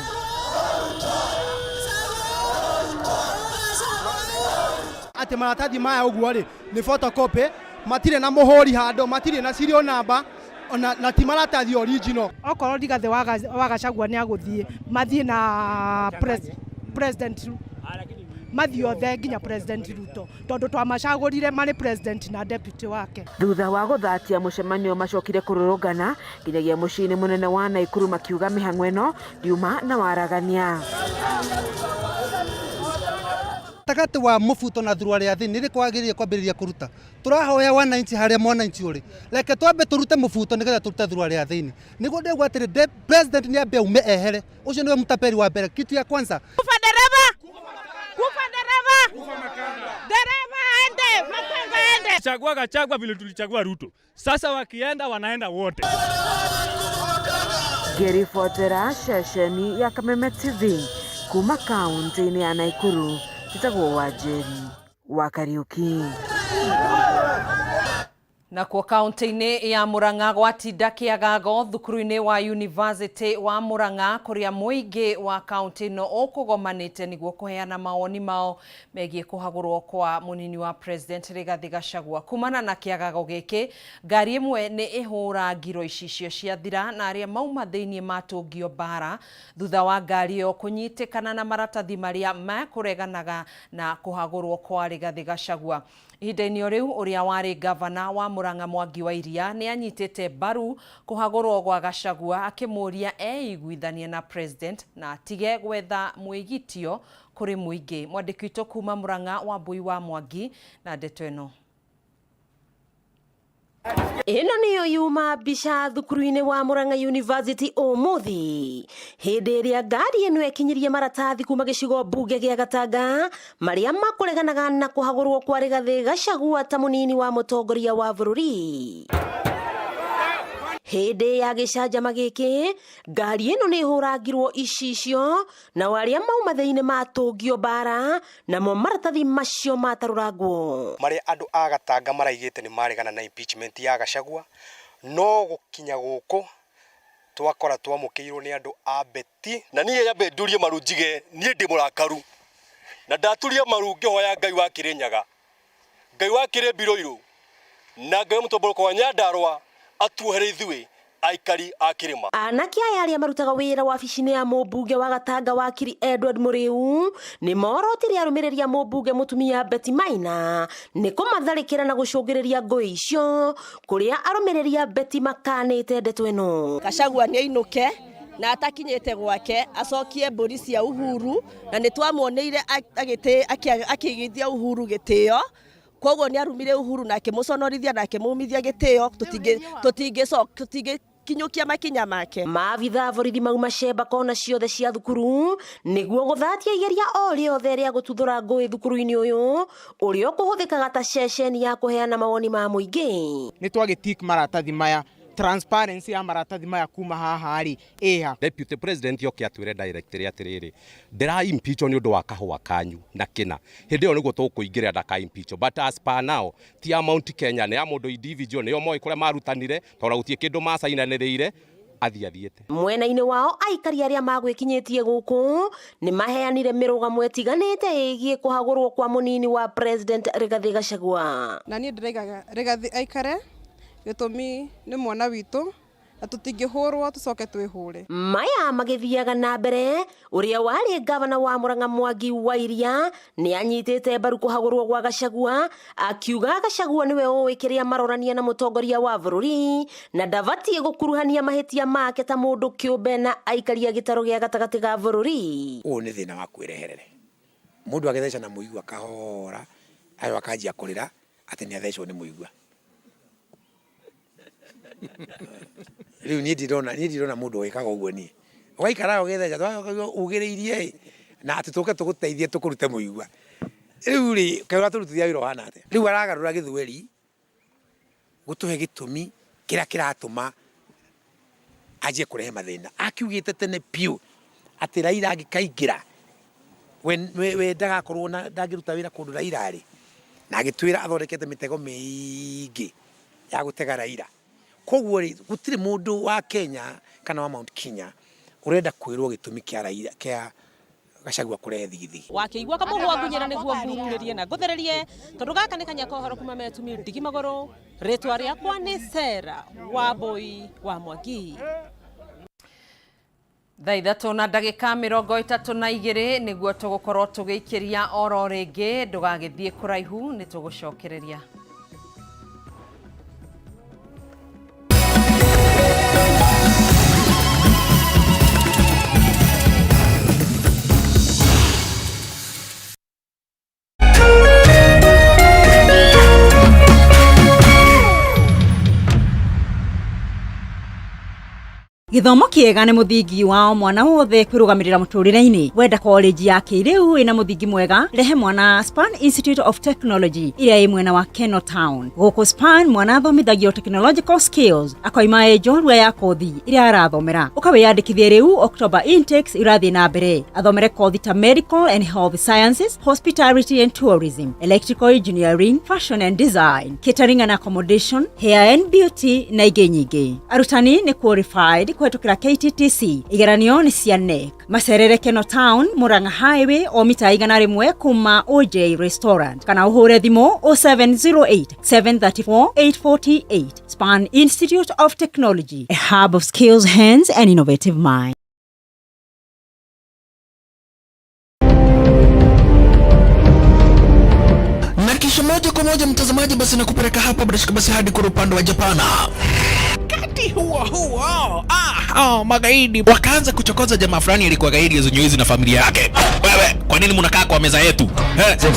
S8: Ati maratathi maya ũguo rĩ nĩ photocopy matirĩ na mũhũri handũ matirĩ na serial number na ti maratathi original.
S9: Okorwo Rigathi wa Gachagua nĩ agũthiĩ mathiĩ na president mathiĩ othe nginya president Ruto tondũ twamacagũrire marĩ president na deputy wake.
S2: Thutha wa gũthatia mũcemanio macokire kũrũrũngana nginyagia mũciĩ-inĩ mũnene wa Naikuru makiuga mĩhang'o ĩno ndiuma na waragania.
S8: Takati wa mũbuto na thurua rĩa thĩ nĩ kwagĩrĩire kwambĩrĩria kũruta. Tũrahoya wananchi harĩa mwananchi ũrĩ. Reke twambe tũrute mũbuto nĩgetha tũrute thurua rĩa thĩ. Nĩguo ndĩgwa atĩrĩ president nĩ ambe ume ehere. Ũcio nĩwe mtaperi wa mbere. Kitu ya kwanza.
S9: Kufa dereva! Dereva aende, makanga aende.
S12: Chagua Gachagua vile tulichagua Ruto. Sasa wakienda wanaenda wote.
S2: Ngĩribotera ceceni ya Kameme TV kuma kaunti-inĩ ya Naikuru. Kitagwo Wanjeri wa Kariuki.
S1: Na kwa kaunti-inĩ ya Murang'a gwatinda kĩagago thukuru-inĩ wa University wa Murang'a kũrĩa mũingĩ wa kaunti ĩno ũkũgomanĩte nĩguo kũheana mawoni mao megiĩ kũhagũrwo kwa mũnini wa president Rigathi Gachagua. Kumana na kĩagago gĩkĩ ngari ĩmwe nĩ ĩhũrangirwo icicio ciathira na arĩa mauma thĩinĩ matũngio bara thutha wa ngari ĩyo kũnyitĩkana na maratathi marĩa makũreganaga na kũhagũrwo kwa Rigathi Gachagua. Ihinda-inĩ o rĩu ũrĩa warĩ gavana wa Murang'a Mwangi wa Iria nĩ anyitĩte mbaru kũhagũrwo gwa Gachagua akĩmũria eiguithanie na president na atige gwetha mwĩgitio kũrĩ mũingĩ. Mwandĩki witũ kuma Murang'a Wambui wa Mwangi na ndeto ĩno.
S16: Ĩno nĩyo yuma mbica thukuru-inĩ wa Murang'a University ũmũthĩ hĩndĩ ĩrĩa ngari ĩno ĩkinyirie maratathi kuma gĩcigo mbunge gĩa Gatanga marĩa makũreganaga na kũhagũrwo kwa Rigathi Gachagua ta mũnini wa mũtongoria wa bũrũri. Hĩndĩ ya gĩcanjama gĩkĩ ngari ĩno nĩ ĩhũrangirwo icicio na arĩa mauma thĩinĩ matũngio bara namo maratathi macio matarũrangwo.
S27: Marĩa andũ a Gatanga maraigĩte nĩ maregana na impeachment ya Gachagua no gũkinya gũkũ twakora twamũkĩirwo nĩ andũ a beti na niĩ yambe ndurie maru njige niĩ ndĩ mũrakaru na ndaturia maru ngĩhoya Ngai wa Kĩrĩnyaga Ngai wa Kĩrĩmbirũirũ na Ngai Mutamburuko wa Nyandarũa atuhere ithuĩ aikari a Kĩrĩma.
S16: Anake aya arĩa marutaga wĩra wabici-inĩ ya mũmbunge wa Gatanga wakiri Edward Mũrĩu nĩ morotire arũmĩrĩria mũmbunge mũtumia Betty Maina nĩ kũmatharĩkĩra na gũcũngĩrĩria ngũĩ icio kũrĩa arũmĩrĩria Betty makanĩte ndeto ĩno.
S28: Gachagua nĩ ainũke na atakinyĩte gwake acokie mbũri cia Uhuru na nĩ twamuoneire akĩigithia Uhuru gĩtĩo. Koguo nĩ arumire Uhuru na akĩmũconorithia na akĩmũmithia gĩtĩo kinyukia makinya make.
S16: Maabitha borithi mauma cemba kona ciothe cia thukuru niguo guthatia igeria o riothe ria gututhura ngui thukuru-ini uyu uria ukuhuthikaga ta ceceni ya kuheana mawoni ma muingi.
S10: Ni twagitik maratathi maya transparency ya maratathi maya kuma haha ri eha.
S13: Deputy President yoke atwire director atiriri ndira impeach ni undu wa kahua kanyu na kina hindi yo niguo tukuingira ndaka impeach, but as per now ti amount Kenya ni amundu individual ni yo moi kuria marutanire tora gutie kindu macainanireire athiathiete.
S16: Mwena-ini wao aikari aria magwikinyitie guku ni maheanire mirugamo etiganite igie kuhagurwo kwa munini wa President Rigathi Gachagua.
S14: Na ni ndirigaga Rigathi aikare gitumi ni mwana witu na tutingihurwo tucoke twihure.
S16: Maya magithiaga na mbere uria wari gavana wa Murang'a Mwangi wa Iria ni anyitite mbaru kuhagurwo gwa Gachagua akiuga Gachagua niwe uikiria marorania na mutongoria wa bururi na ndavatie gukuruhania mahitia make ta mundu kiumbe na aikaria gitaro gia gatagati ga bururi.
S15: O ni thina wa kwireherere mundu agetheca na muigua kahora ayo akanjia kurira ati ni athecwo ni muigua. Riu ni ndirona mundu wikaga uguo ni waikara ugetheca ugiriirie na ati tuke tuguteithie tukurute muigua. Riu ri kaura turutithia wira hana ate riu aragarura githweri gutuhe gitumi kira kiratuma aje kurehe mathina akiugite tene piu ati Raila agikaingira we ndagakorwo na ndagiruta wira kundu Raila ri na agitwira athondekete mitego miingi ya gutega Raila. Koguo ri gutire mundu wa Kenya kana wa Mount Kenya urenda kwirwo gitumi kia Raila kia Gachagua kurehe thigithi
S28: wakiigua kamuhwa ngunyira niguo ngururirie na nguthererie tondu gaka ni kanya kohoro kuma metumi ndigi magoro ritwa riakwa ni Sera Wambui wa Mwangi.
S1: Thaa ithatu na ndagika 32 niguo tugukorwo tugiikiria oro ringi ndugagithie kuraihu ni tugucokereria.
S17: Githomo kiega ni muthingi wa mwana wothe kwirugamirira muturire-ini. Wenda college ya kiriu ina muthingi mwega rehe mwana Span Institute of Technology iria i mwena wa Keno Town. Guku Span mwana athomithagio technological skills akoima njorua ya kothi iria arathomera. Ukawiyandikithia riu October intakes irathi na mbere. Athomere kothi ta medical and health sciences, hospitality and tourism, electrical engineering, fashion and design, catering and accommodation, hair and beauty na ingĩ nyingĩ. Arutani ni qualified kwetukira KTTC. Igeranio ni cia NEC. Macerere Keno Town, Murang'a Highway o mita 100 kuma OJ Restaurant. Kana uhure thimo 0708 734 848. Span Institute of Technology, a hub of skills, hands and innovative minds.
S18: Na kisha moja kwa moja mtazamaji, basi nakupeleka hapa basi hadi kwa upande wa Japana. Kati huo magaidi wakaanza kuchokoza jamaa fulani alikuwa gaidi Zonyoizi na familia yake. Wewe, kwa nini mnakaa kwa meza yetu?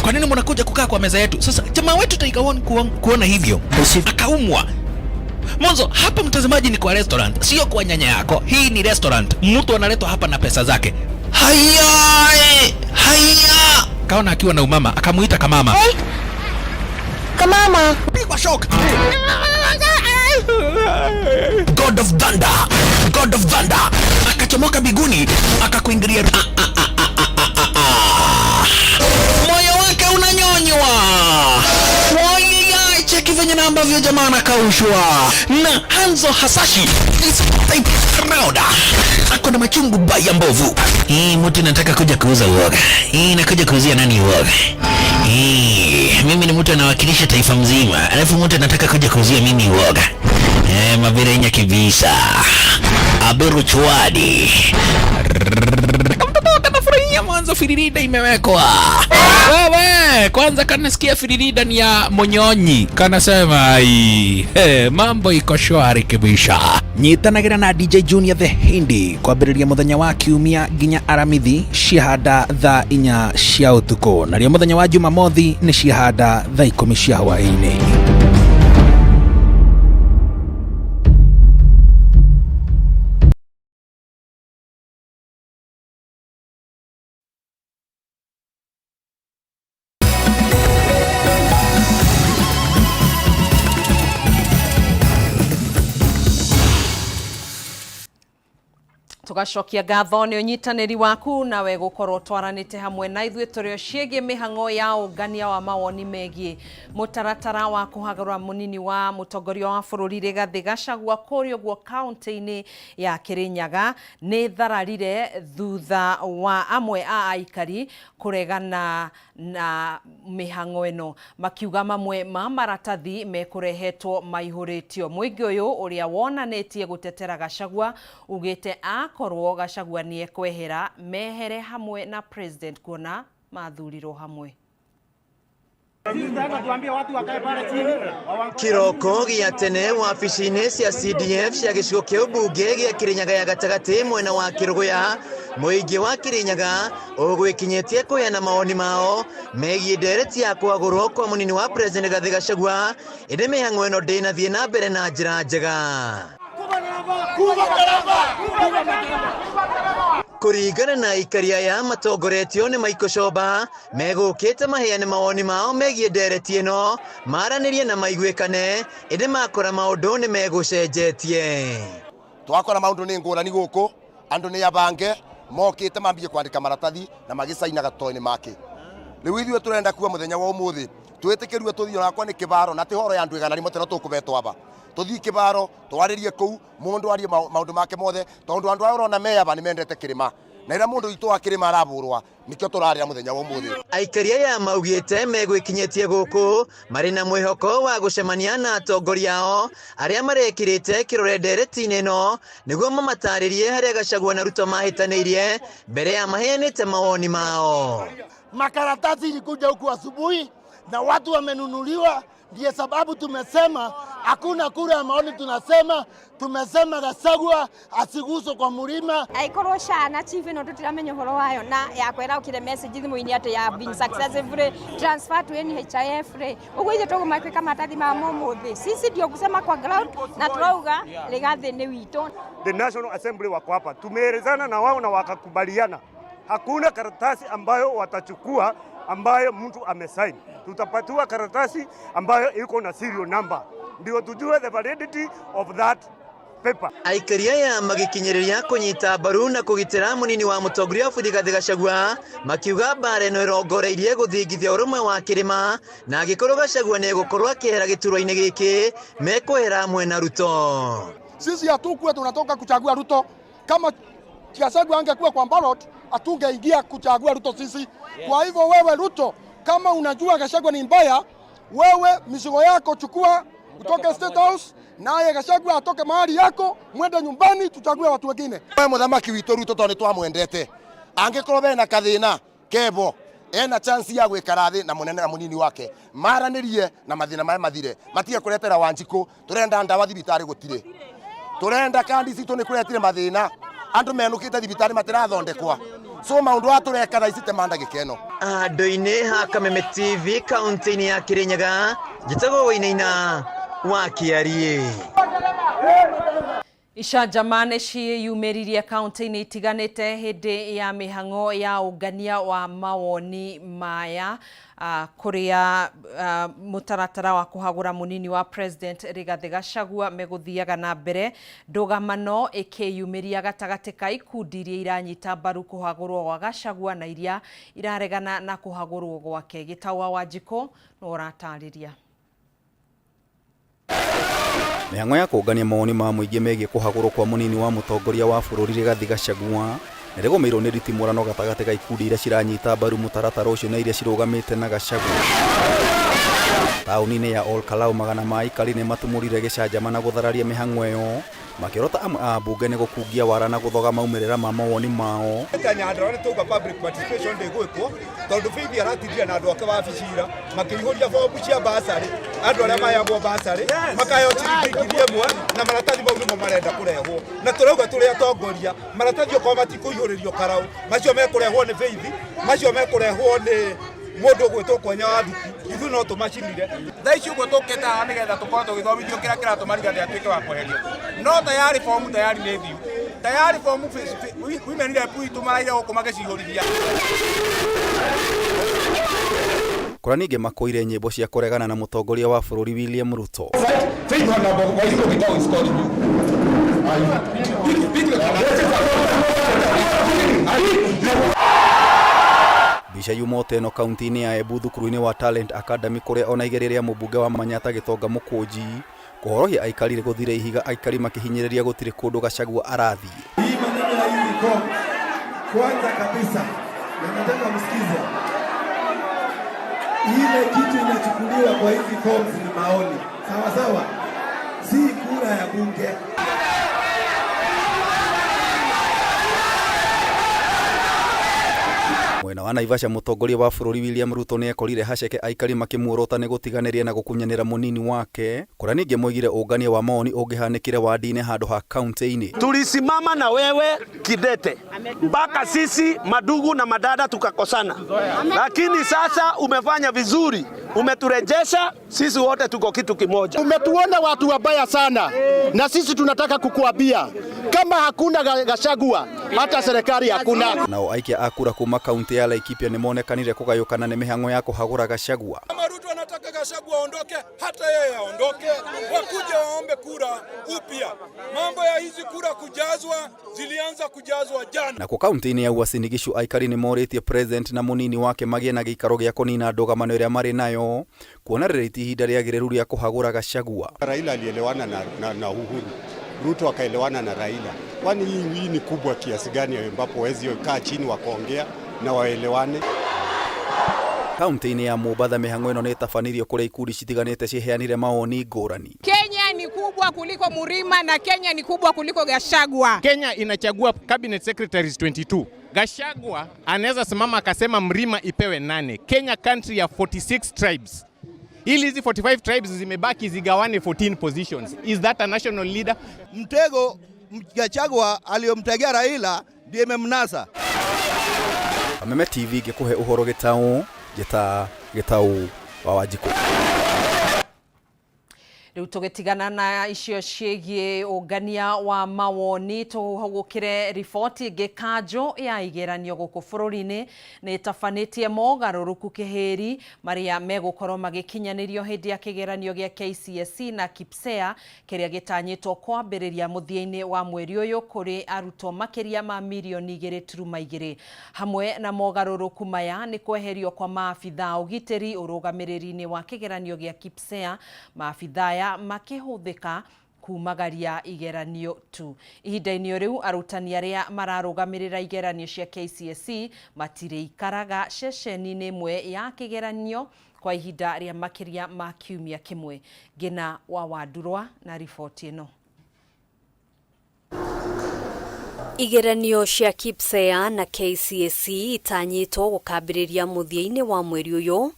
S18: Kwa nini mnakuja kukaa kwa meza yetu? Sasa jamaa wetu taikaoni kuona hivyo akaumwa. Mwanzo hapa mtazamaji ni kwa restaurant, sio kwa nyanya yako. Hii ni restaurant. Mtu analetwa hapa na pesa zake. Haya! Kaona akiwa na umama, akamuita Kamama. Hey. Kamama, pigwa shock. God of Thunder. Akachomoka biguni, akakuingilia. Moyo wake unanyonywa. Cheki venye na ambavyo jamaa anakaushwa. Na Hanzo Hasashi this type round ako na machungu baya mbovu. Mtu nataka kuja kuuza uoga. Nakuja kuuzia nani uoga? Mimi ni mtu anawakilisha taifa mzima, alafu mtu anataka kuja kuuzia mimi uoga. Mabere nya kibisa Aberu Chwadi kanafurahia mwanzo firirida imewekwa. Wewe kwanza kanasikia firirida ni ya Monyonyi, kanasema mambo iko shwari kibisha. Nyitanagira na DJ Junior the Hindi kwambĩrĩria muthenya wa kiumia nginya aramithi ciahanda thaa 4 cia utuko, nario muthenya wa Jumamothi ni ciahanda thaa 10 cia hwaĩ-inĩ.
S1: tugacokia ngatho ni unyitaniri waku nawe gukorwo twaranite hamwe na ithuĩ tũrĩ ciĩgiĩ mĩhang'o ya ũngania wa mawoni megiĩ mũtaratara wa kũhagũra mũnini wa mũtongoria wa bũrũri Rigathĩ Gachagua kũrĩa ũguo kaunti-inĩ ya Kĩrĩnyaga nĩ thararire thutha wa amwe a aikari kũregana na mĩhang'o ĩno, makiuga mamwe ma maratathi mekũrehetwo maihũrĩtio. Mũingĩ ũyũ ũrĩa wonanĩtie gũtetera Gachagua ugĩte akorwo Gachagua nĩ ekwehera mehere hamwe na president kuona mathurirwo hamwe.
S7: Kiroko gĩa tene wabici-inĩ cia CDF cia gĩcigo kĩa ũmbunge gĩa Kĩrĩnyaga ya gatagatĩ mwena wa Kĩrũgũya, mũingĩ wa Kĩrĩnyaga ũgwĩkinyĩtie kũheana mawoni mao megiĩ ndereti ya kũhagũrwo kwa mũnini wa president Rigathĩ Gachagua, ĩndĩ mĩhang'o ĩno ndĩnathiĩ na mbere na njĩra njega. Kũringana na aikari aya matongoretio nĩ Michael Shoba, megũkĩte maheane mawoni mao megiĩ ndereti ĩno, maranĩrie na maiguĩkane, ĩndĩ makora maũndũ nĩ megũcenjetie.
S11: Twakora maũndũ nĩ ngũrani gũkũ, andũ nĩ abange mokĩte mambie kwandĩka maratathi na magĩcaina gatoĩ-inĩ make. Rĩu ithuĩ tũrenda kuwa mũthenya wa ũmũthĩ twĩtĩkĩrue tũthiĩ nakwa nĩ kĩbaro na tĩhoro ya andũ igana rĩmwe tena tũkũbetwo aba tũthiĩ kĩbaro twarĩrie kũu mũndũ arie maũndũ make mothe, tondũ andũ aya ũrona meyaba nĩ mendete kĩrĩma na ĩrĩa mũndũ witũ wa kĩrĩma arabũrwa nĩkĩo tũrarĩra mũthenya wa ũmũthĩ.
S7: Aikari aya maugĩte megwĩkinyĩtie gũkũ marĩ na mwĩhoko wa gũcemania na atongoria ao arĩa marekĩrĩte kĩrore ndereti-inĩ ĩno nĩguo mamatarĩrie harĩa Gachagua na Ruto mahĩtanĩirie mbere ya maheanĩte mawoni mao.
S19: Makaratasi ilikuja huku asubuhi na watu wamenunuliwa, ndiye sababu tumesema hakuna kura ya maoni. Tumesema Gachagua asiguswe kwa mlima.
S20: Aikorwo shana chief no tutiramenya horo wayo na yakwera ukire message thimu-ini ati ya been successfully transfer to NHIF uguo ithe tũgũmakwĩka maratathi ma mũthĩ. Sisi ndio kusema kwa ground na turauga Rigathĩ nĩ witũ.
S21: The National Assembly wako hapa, tumeelezana na wao na wakakubaliana hakuna karatasi ambayo watachukua ambayo mtu amesign. Tutapatiwa karatasi ambayo iko na serial number ndio tujue the validity of that paper.
S7: Aikari aya magĩkinyĩrĩria kũnyita mbaru na kũgitĩra mũnini wa mũtongoria wa bũrũri Rigathĩ Gachagua, makiuga mbara ĩno ĩrongoreirie gũthingithia ũrũmwe wa kĩrĩma na angĩkorwo Gachagua nĩ egũkorwo akĩehera gĩturwa-inĩ gĩkĩ mekwehera hamwe na Ruto.
S19: Sisi hatukuwa tunatoka kuchagua Ruto. Kama Gachagua angekuwa kwa ballot atungeingia kuchagua Ruto sisi. Kwa hivyo wewe Ruto, kama unajua Gachagua ni mbaya, wewe mizigo yako chukua kutoka State House, naye Gachagua atoke mahali yako, mwende nyumbani, tuchague watu wengine.
S11: Wewe muthamaki witũ Ruto tondũ twamwendete, angĩkorwo bena kathĩna kebo ena chance ya gwĩkara thĩ na mũnene na mũnini wake maranĩrie na mathĩna maya mathire, matige kũretera Wanjikũ. Turenda ndawa thibitarĩ gũtirĩ, turenda kandi citũ nĩ kũretire mathĩna, andũ menũkĩte thibitarĩ matirathondekwa, so maũndũ atũreka thaa ici temanda gĩkeno.
S7: Andũ-inĩ ha Kameme TV kaunti-inĩ ya Kĩrĩnyaga, njĩtagwo Wainaina wa Kĩarie.
S1: Icanjama nĩ ciyumĩririe kaunti-inĩ itiganĩte hĩndĩ ya mĩhang'o ya ũngania wa mawoni maya kũrĩa mũtaratara wa kũhagũra mũnini wa president Rigathĩ Gachagua megũthiaga na mbere, ndũgamano ĩkĩyumĩria gatagatĩ ka ikundi iria iranyita mbaru kũhagũrwo gwa Gachagua na iria iraregana na kũhagũrwo gwake. Gĩtawa Wanjikũ no ũratarĩria.
S3: Mĩhang'o ya kũngania mawoni ma mũingĩ megiĩ kũhagũrwo kwa mũnini wa mũtongoria wa bũrũri Rigathĩ Gachagua nĩrĩgũmĩirwo nĩ ritimũrano gatagatĩ ka ikundi iria ciranyita mbaru mũtaratara ũcio na iria cirũgamĩte na Gachagua. Taũni-inĩ ya Olkalau magana ma aikari nĩ matumũrire gĩcanjama na gũthararia mĩhang'o ĩyo, makĩrota amwe a mbunge nĩ gũkungia wara na gũthoga maumĩrĩra ma mawoni mao.
S22: Tanyandora tuga public participation ndĩgwĩkwo tondũ bibi aratithia na andũ ake wabici-ira makĩihũria bomu cia basarĩ, andũ arĩa mayagwo basarĩ makayo ciringi ĩmwe na maratathi mau nĩmo marenda kũrehwo, na tũrauga tũrĩ atongoria maratathi okorwo matikũihũrĩrio karau, macio mekũrehwo nĩ bibi, macio mekũrehwo nĩ mũndũ ũgwĩtwo Kwenya wa Thuku, ithuĩ no tũmacinire. Thaa ici ũguo tũkĩte haha nĩgetha tũkorwo tũgĩthomithio kĩrĩa kĩratũma Rigathĩ atuĩke wa kweherio, no tayari fomu tayari nĩ thiu, tayari fomu women rep itũ maraire gũkũ magĩcihũrithia.
S3: Kũra ningĩ makũire nyĩmbo cia kũregana na mũtongoria wa bũrũri William Ruto. Bisha yumote no kaunti-inĩ ya Embu thukuru-inĩ wa Talent Academy kuria ona igereria mũmbunge wa Manyata Gĩtonga Mũkũnji kuhorohia aikari gũthire ihiga aikari makihinyĩrĩria gũtirĩ kũndũ Gachagua arathi.
S4: Hii maneno ya hizi form kwanza kabisa nataka msikize. Ile kitu inachukuliwa kwa hizi forms ni maoni. Sawa sawa? Si kura ya bunge.
S3: Mwena wa Naivasha mũtongoria wa bũrũri William Ruto nĩ ekorire haceke aikari makimuorota nĩ gũtiganĩria na gũkunyanĩra mũnini wake kũrĩa ningĩ moigire ũngania wa maoni ũngĩhanĩkire wadi-inĩ handũ ha kaunti-inĩ.
S5: Tulisimama na wewe kidete mpaka sisi madugu na madada tukakosana, lakini sasa umefanya vizuri, umeturejesha sisi wote tuko kitu kimoja.
S6: Umetuona watu wabaya sana, na sisi tunataka kukuambia kama hakuna Gachagua hata serikali hakuna.
S3: Nao aikia akura kuma kaunti ya Laikipia nĩ monekanire kũgayũkana nĩ mĩhang'o ya kũhagũra Gachagua.
S22: Kama Ruto anataka Gachagua aondoke, hata yeye aondoke, wakuje waombe kura upya. Mambo ya hizi kura kujazwa zilianza kujazwa jana.
S3: Na kwa kaunti-inĩ ya Uasin Gishu aikari nĩ morĩtie president na mũnini wake magĩe na gĩikaro gĩa kũnina ndũgamano ĩrĩa marĩ nayo kuona rĩrĩa ihinda rĩagĩrĩru rĩa kũhagũra Gachagua.
S8: Raila alielewana na Uhuru, Ruto akaelewana na Raila. Kwani hii ni kubwa kiasi gani ambapo wezi kaa chini wakaongea na waelewane?
S3: Kaunti-inĩ ya Mombatha mĩhang'o ĩno nĩ ĩtabanirio kũrĩa ikundi citiganĩte ciheanire maoni ngũrani.
S10: Kenya ni kubwa kuliko Murima na Kenya ni kubwa kuliko Gachagua. Kenya inachagua cabinet secretaries 22. Gachagua anaweza simama akasema Mrima ipewe 8. Kenya country ya 46 tribes. Ili hizi 45 tribes zimebaki zigawane 14 positions. Is that a national leader?
S4: Mtego Gachagua aliyomtegea Raila ndiye imemnasa.
S3: Kameme TV gĩkũhe ũhoro gĩtaũ wa Wanjikũ.
S1: Rĩu tũgĩtigana na icio ciĩgiĩ ũngania wa mawoni tũhũgũkĩre riboti ĩngĩ. Kanjũ ya igeranio gũkũ bũrũri-inĩ nĩ ĩtabanĩtie mogarũrũku kĩhĩri marĩa megũkorwo magĩkinyanĩrio hĩndĩ ya kĩgeranio gĩa KCSE na KPSEA kĩrĩa gĩtanyĩtwo kwambĩrĩria mũthia-inĩ wa mweri ũyũ kũrĩ arutwo makĩria ma milioni 2.2. Hamwe na mogarũrũku maya nĩ kweherio kwa maabitha ũgitĩri ũrũgamĩrĩri-inĩ wa kĩgeranio gĩa KPSEA, maabitha makĩhũthĩka kumagaria igeranio tu. Ihinda-inĩ rĩu arutani arĩa mararũgamĩrĩra igeranio cia KCSE matirĩikaraga ceceni-inĩ ĩmwe ya kĩgeranio kwa ihinda rĩa makĩria ma kiumia kĩmwe. Ngina wa Wandurwa na riboti ĩno.
S23: Igeranio cia KPSEA na KCSE itanyĩtwo gũkambĩrĩria mũthia-inĩ wa mweri ũyũ.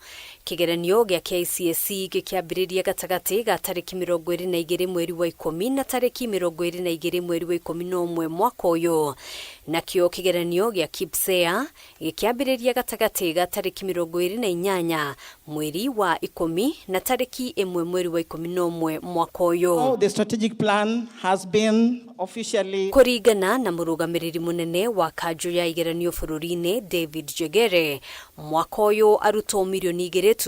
S23: Kĩgeranio gĩa KCSE gĩkĩambĩrĩria gatagatĩ ga tarĩki 22 mweri wa 10 na tarĩki 22 mweri wa 11 mwaka ũyũ. Nakĩo kĩgeranio gĩa KPSEA gĩkĩambĩrĩria gatagatĩ ga tarĩki 28 mweri wa 10 na tarĩki 1 mweri wa 11 mwaka ũyũ.
S24: The strategic plan has been officially
S23: kũringana na mũrũgamĩrĩri mũnene wa kanjũ ya igeranio bũrũri-inĩ David Jegere, mwaka ũyũ arutwo milioni 2.2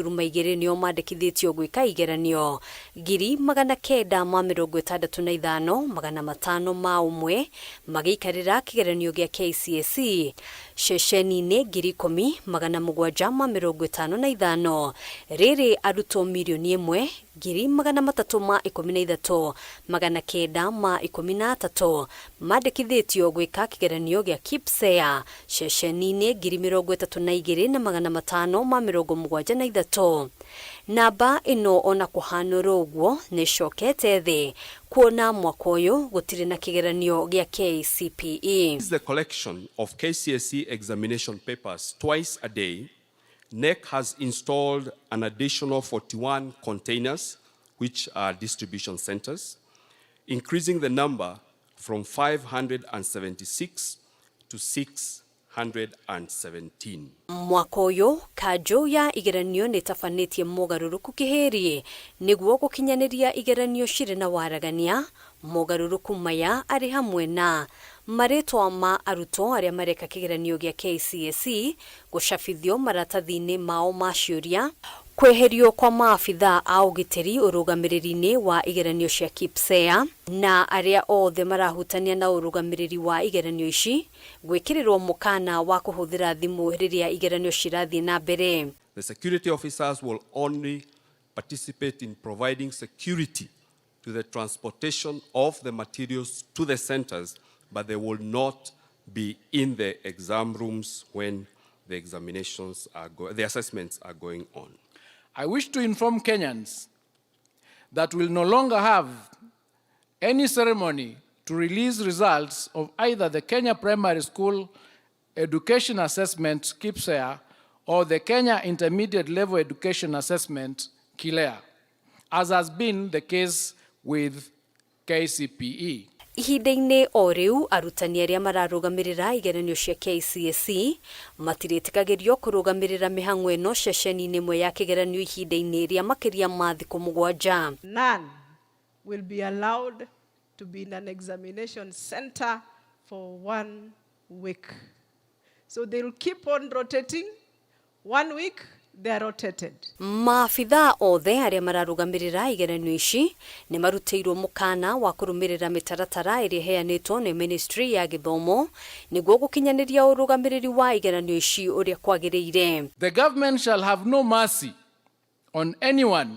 S23: nĩo mandĩkithĩtio gwĩka igeranio 965,501 magĩikarĩra kĩgeranio gĩa KCSE ceceni-inĩ 10,755. Rĩrĩ arutwo milioni 1,313,913 mandĩkithĩtio gwĩka kĩgeranio gĩa KPSEA ceceni-inĩ 32,573. Namba ĩno ona kũhanũra ũguo nĩ cokete thĩ kuona mwaka ũyũ gũtirĩ na kĩgeranio gĩa KCPE.
S25: This is the collection of KCSE examination papers twice a day. NEC has installed an additional 41 containers, which are distribution centers, increasing the number from 576 to 617.
S23: Mwaka ũyũ kanjũ ya igeranio nĩ tabanĩtie mogarũrũku kĩhĩri nĩguo gũkinyanĩria igeranio cirĩ na waragania. Mogarũrũku maya arĩ hamwe na marĩtwa ma arutwo arĩa mareka kĩgeranio gĩa KCSE gũcabithio maratathi-inĩ mao ma ciũria, Kweherio kwa maafitha a ugitiri urugamiriri-ini wa igeranio cia KPSEA na aria othe marahutania na urugamiriri wa igeranio ici gwikirirwo mukana wa kuhuthira thimu riria igeranio cirathie na mbere.
S25: The security officers will only participate in providing security to the transportation of the materials to the centers, but they will not be in the exam rooms when the examinations the assessments are going on.
S2: I wish to inform Kenyans that we'll no longer have any ceremony to release results of either the Kenya Primary School Education Assessment, KPSEA, or the Kenya Intermediate Level Education Assessment, KILEA, as has been the case with KCPE.
S23: Ihinda-inĩ o riu arutani aria mararugamirira igeranio cia KCSE matiritikagĩrio kurugamirira mihang'o ĩno ceceni-inĩ imwe ya kigeranio ihinda-inĩ ria makiria ma thikũ 7.
S9: None will be allowed to be in an examination center for 1 week. So they will keep on rotating. 1 week they are rotated.
S23: Maafitha othe aria mararugamirira igeranio ici ni maruteirwo mukana wa kurumirira mitaratara iria heanitwo ni Ministry ya Githomo niguo gukinyaniria urugamiriri wa igeranio ici uria kwagiriire.
S2: The government shall have no mercy on anyone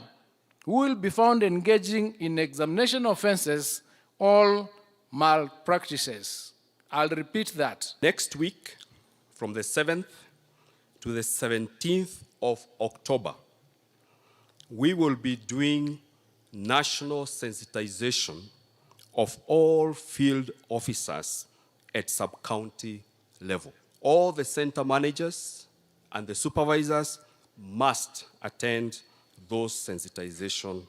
S2: who will be found engaging in examination offenses or malpractices. I'll repeat that.
S25: Next week, from the 7th to the 17th of October, we will be doing national sensitization of all field officers at sub-county level. All the center managers and the supervisors must attend those sensitization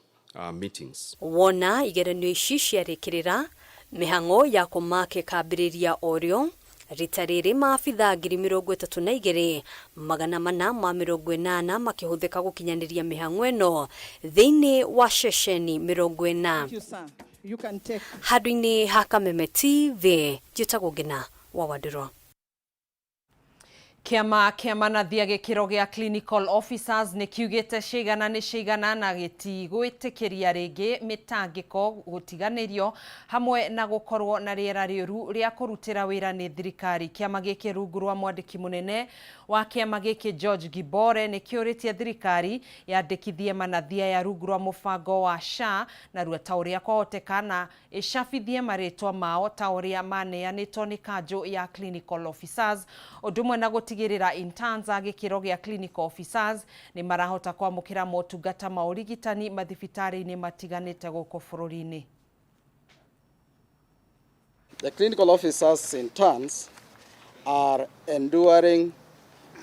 S25: meetings.
S23: Wona igeranio ici ciarikirira mihang'o ya kumake kambiriria orio rita riri maafitha 32,480 makihuthika gukinyaniria mihang'o eno thiini wa ceceni 40. Handũ-inĩ ha Kameme TV, njĩtagwo Ngina wa Wandĩrwo.
S1: Kiama na thia gikiro gia clinical officers ni kiugite cigana na gitigwitikiria ringi mitangiko gutiganirio hamwe na gukorwo na riera riuru ria kurutira wira ni thirikari. Kiama giki rungu rwa mwandiki munene wa kiama giki George Gibore ni kiuritie thirikari yandikithie manathia ya rungu rwa mubango wa SHA na rua tauria kwahotekana icabithie maritwa mao tauria maneanitwo ni kanjo ya clinical officers odumwe na gutigirira interns agikiro gia clinical officers ni marahota kwamukira motungata ma urigitani mathibitari-ini matiganite guku bururi-ini.
S12: The clinical officers interns are enduring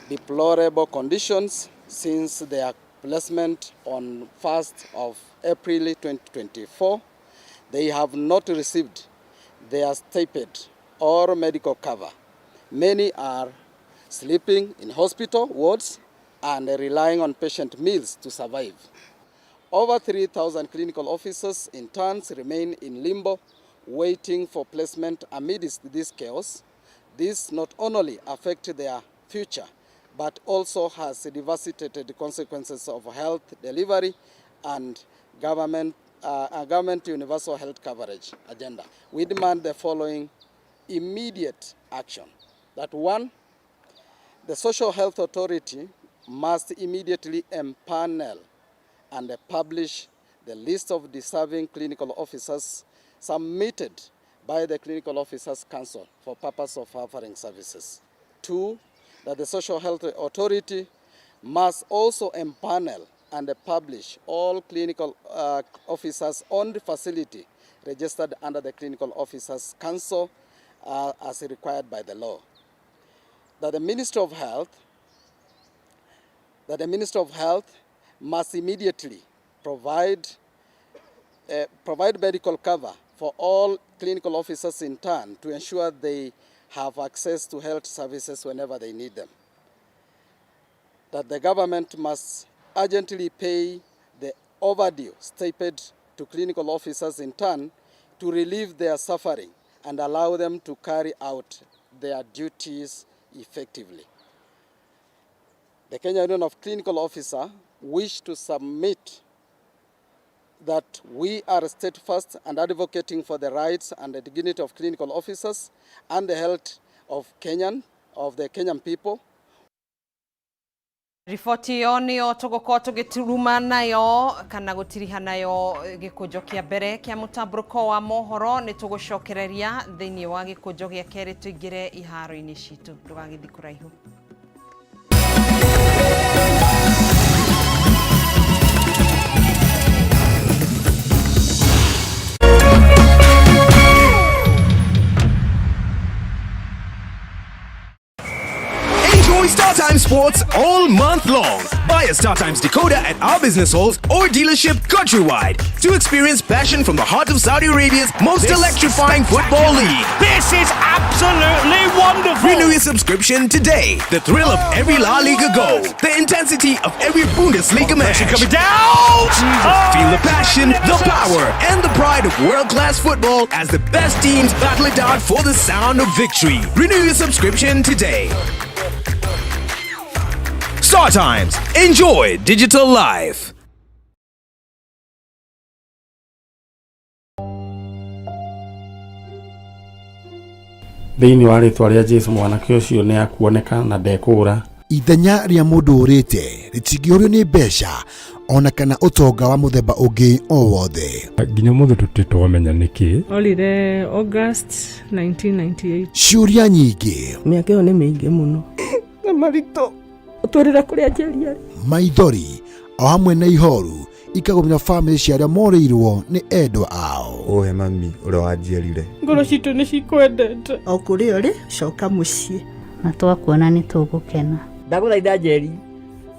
S12: deplorable conditions since their placement on 1st of April 2024. They have not received their stipend or medical cover. Many are sleeping in hospital wards and relying on patient meals to survive. Over 3,000 clinical officers interns remain in limbo, waiting for placement amidst this chaos. This not only affects their future, but also has devastated consequences of health delivery and government universal health coverage agenda. We demand the following immediate action. That one, the Social Health Authority must immediately empanel and publish the list of deserving clinical officers submitted by the Clinical Officers Council for purpose of offering services. Two, that the Social Health Authority must also empanel and publish all clinical officers on the facility registered under the Clinical Officers Council as required by the law. That the Minister of Health must immediately provide medical cover for all clinical officers in turn to ensure they have access to health services whenever they need them. That the government must urgently pay the overdue stipend to clinical officers in turn to relieve their suffering and allow them to carry out their duties effectively. The Kenya Union of Clinical Officers wish to submit that we are steadfast and advocating for the rights and the dignity of clinical officers and the health of the Kenyan people.
S1: Riboti yo nio tugukorwo tugituruma nayo kana gutiriha nayo gikunjo kia mbere kia mutamburuko wa mohoro ni tugucokereria thiini wa gikunjo gia keri tuingire iharo-ini citu ndugagithi kuraihu.
S13: StarTimes Sports all month long. Buy a StarTimes decoder at our business halls or dealership countrywide to experience passion from the heart of Saudi Arabia's most electrifying football league.
S14: This is absolutely wonderful.
S13: Renew your subscription today. The thrill of every La Liga goal, the intensity of every Bundesliga match.
S14: Coming down.
S13: Feel the passion, the power, and the pride of world-class football as the best teams battle it out for the sound of victory. Renew your subscription today. StarTimes. Enjoy digital life.
S15: Thiini wa ritwa ria Jesu mwanake ucio ni akuoneka na ndekura.
S16: Ithenya ria mundu urite ritingiorio ni mbeca ona kana utonga wa muthemba ungi o wothe.
S15: Nginya muthu tutitwamenya niki.
S17: Olire August 1998.
S16: Ciuria nyingi.
S17: Miaka yo ni mingi muno. Na marito uturira kuria njeri.
S16: Maithori o hamwe na ihoru ikagomya family cia aria moreirwo ni endwa ao.
S26: Ohe mami uri wanjierire.
S17: Ngoro citu ni cikwendete. O kuri uri coka mucii.
S27: Na twakuona ni tugukena.
S17: Ndaguthaitha njeri.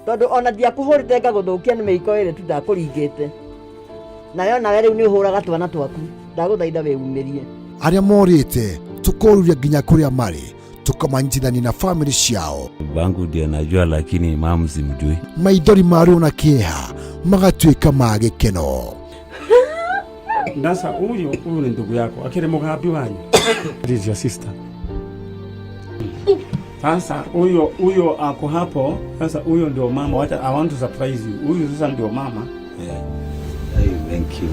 S17: Tondu ona ndiakuhurite ngaguthukia ni meiko ire tu ndakuringite. Nayo nawe riu ni uhuraga twana twaku. Ndaguthaitha weumirie.
S16: Aria morite tukoruria nginya kuria mari tukamanyithania na family ciao.
S26: Bangu ndiye najua lakini mama simjui.
S16: Maithori maru na kieha magatuika magikeno.
S15: Ndasa huyu ni ndugu yako akire mugambi wanyu. This is your sister. Sasa huyo ako hapo. Sasa huyo ndio mama. Wacha I want to surprise you. Huyo sasa ndio mama.
S26: Yeah. Thank you.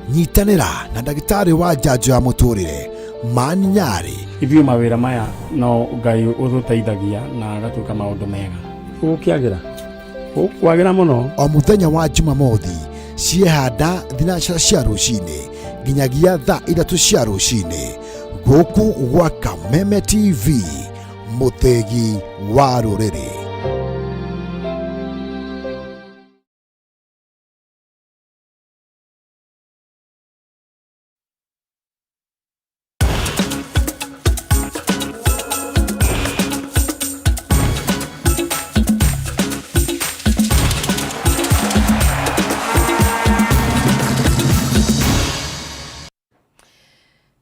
S16: Nyitanira na ndagitari wa njanjo ya muturire Mani Nyari.
S15: Ithio mawira maya no Ngai uthuteithagia na agatuika maundu mega. Ukiagira muno.
S16: O muthenya wa Jumamothi ciehanda thinacara cia rucini nginyagia thaa 3 cia rucini guku gwa Kameme TV muthegi wa ruriri.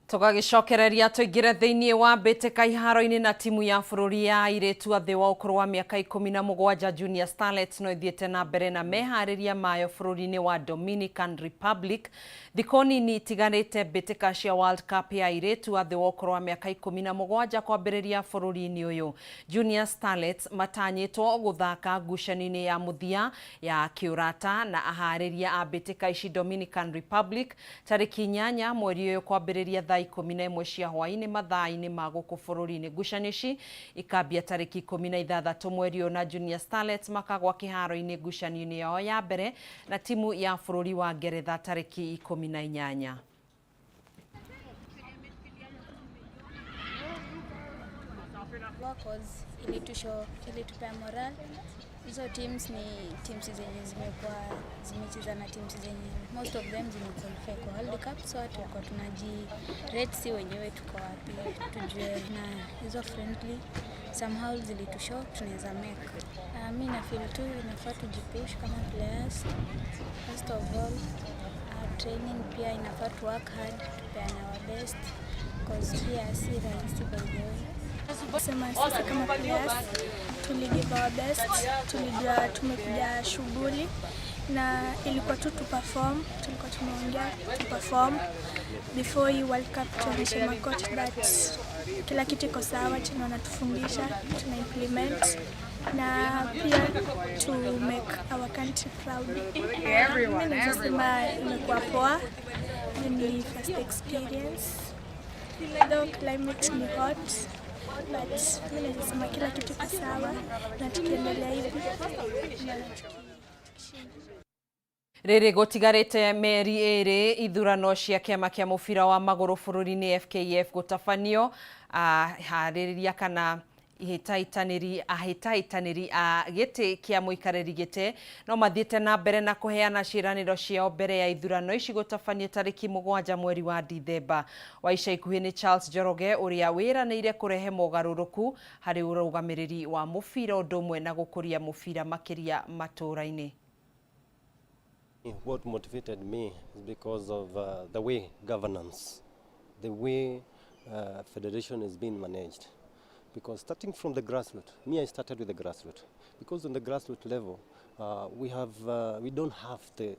S1: Tugagicokereria tuingire thiini wa mbitika iharo-ini na timu ya bururi ya airetu athi wa ukuru wa miaka 17 Junior Starlets no ithiete na mbere na mehariria mayo bururi-ini wa Dominican Republic. Thikoni ni tiganite mbitika cia World Cup ya airetu athi wa ukuru wa miaka 17 kwambiriria bururi-ini uyu. Junior Starlets matanyitwo guthaka ngucanio-ini ya muthia ya kiurata na ahariria a mbitika ici Dominican Republic tariki 8 mweri uyu kwambiriria 11 cia hwaini mathaa-ini ma guku bururi-ini. Ngucanio ici ikambia tariki 16 mweri uyu na Junior Starlets makagwa kiharo-ini ngucanio-ini yao ya mbere na timu ya bururi wa Ngeretha tariki 18.
S28: Ilitupea moral. Hizo teams ni teams zenye zimecheza na teams zenye most of them zimequalify kwa World Cup, so tulikuwa tunaji-rate si wenyewe tuko wapi tujue, na hizo friendly somehow zilitushow tunaweza make. Mimi na feel tu inafaa tujipush kama players. First of all, our training pia inafaa tu work hard, tupeane our best because pia si rahisi by the way. Sema sisi kama players tuligive our best, tulijua tumekuja shughuli na ilikuwa tu perform, tulikuwa tumeongea tu perform before hii World Cup. Tulisema coach that kila kitu iko sawa, tunaona tufundisha, tuna implement
S5: na pia to make our country proud. Mimi nasema imekuwa poa, ni first experience. Though climate ni hot, but mimi nasema kila kitu kiko sawa na tukiendelea hivi.
S1: Rĩrĩ gũtigarĩte meri ĩrĩ ithurano cia kĩama kĩa mũbira wa magũrũ bũrũri-inĩ FKF gũtabanio, harĩrĩria kana ahĩtahĩtanĩri a gĩtĩ kĩa mũikarĩri gĩtĩ no mathiĩte na mbere na kũheana ciĩranĩro ciao mbere ya ithurano ici gũtabanio tarĩki 7 mweri wa Dithemba. Wa ica ikuhĩ nĩ Charles Njoroge ũrĩa wĩranĩire kũrehe mogarũrũku harĩ ũrũgamĩrĩri wa mũbira ũndũ ũmwe na gũkũria mũbira makĩria matũũra-inĩ.
S6: What motivated me is because of the way governance, the way federation is being managed. Because starting from the grassroots, I started with the grassroots. Because on the grassroots level, we don't have the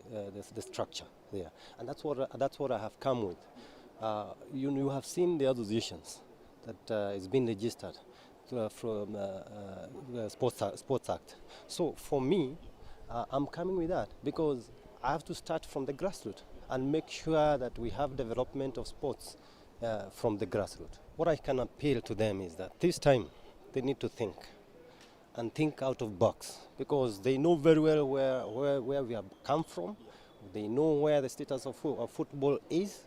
S6: structure there, and that's what I have come with. You have seen the associations that is being registered from the Sports Act. So for me, I'm coming with that because I have to start from the grassroots and make sure that we have development of sports from the grassroots. What I can appeal to them is that this time they need to think and think out of box because they know very well where we have come from. They know where the status of football is,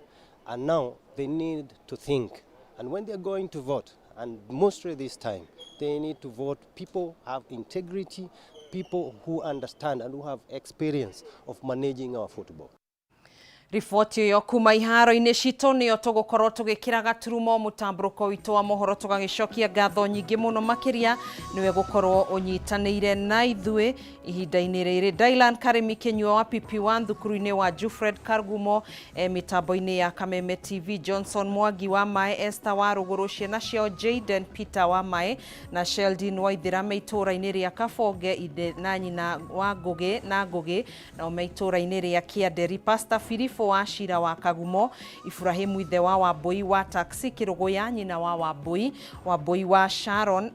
S6: and now they need to think. And when they're going to vote, and mostly this time, they need to vote people who have integrity, people who understand and who have experience of managing our football.
S1: Riboti yo kuma iharo-inĩ citũ nĩyo tũgũkorwo tũgĩkĩra gaturumo Mutamburuko witũ wa Mohoro tũgagĩcokia ngatho nyingĩ mũno makĩria nĩwe gũkorwo ũnyitanĩire na ithuĩ ihinda-inĩ rĩrĩ. Dylan Karemi Kenyua wa PP1 thukuru-inĩ wa Jufred Kargumo, mitambo-inĩ ya Kameme TV, Johnson Mwangi wa Mae, Esther wa Rũgũrũ, ciana ciao Jaden Peter wa Mae na Sheldon wa Ithĩrame itũũra-inĩ rĩa Kabonge, Inde na nyina wa Ngũgĩ na Ngũgĩ na itũũra-inĩ rĩa Kĩanderi, Pastor Philip wa Shira wa Kagumo, Ibrahimu ithe wa Wambui wa Taxi, Kĩrũgũya nyina wa Wambui wa Sharon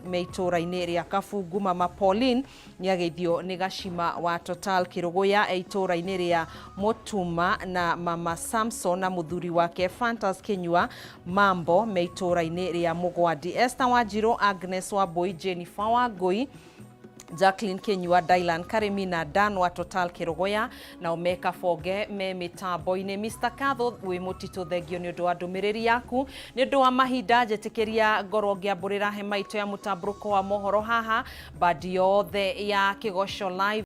S1: meitura-inĩ rĩa Kabungu, Mama Pauline nĩageithio nĩ Gacima wa Total Kĩrũgũya itũũra-inĩ rĩa Mutuma na Mama Samson na mũthuri wake Fantas Kenyua Mambo meitura-inĩ rĩa Mũgwandi, Esther Wanjiru, Agnes Wambui, Jennifer Wangui, Jacqueline Kenyua, Dylan Karemi na Dan wa Total Kĩrũgũya na Omeka Bonge me mitambo-inĩ. Mr. Katho wĩ mũtitũ, thengio nĩ ũndũ wa ndũmĩrĩri yaku, nĩ ũndũ wa mahinda njetĩkĩria ngorwo ngĩambũrĩra hema itũ ya Mutamburuko wa Mohoro haha bandi yothe ya Kĩgoco Live.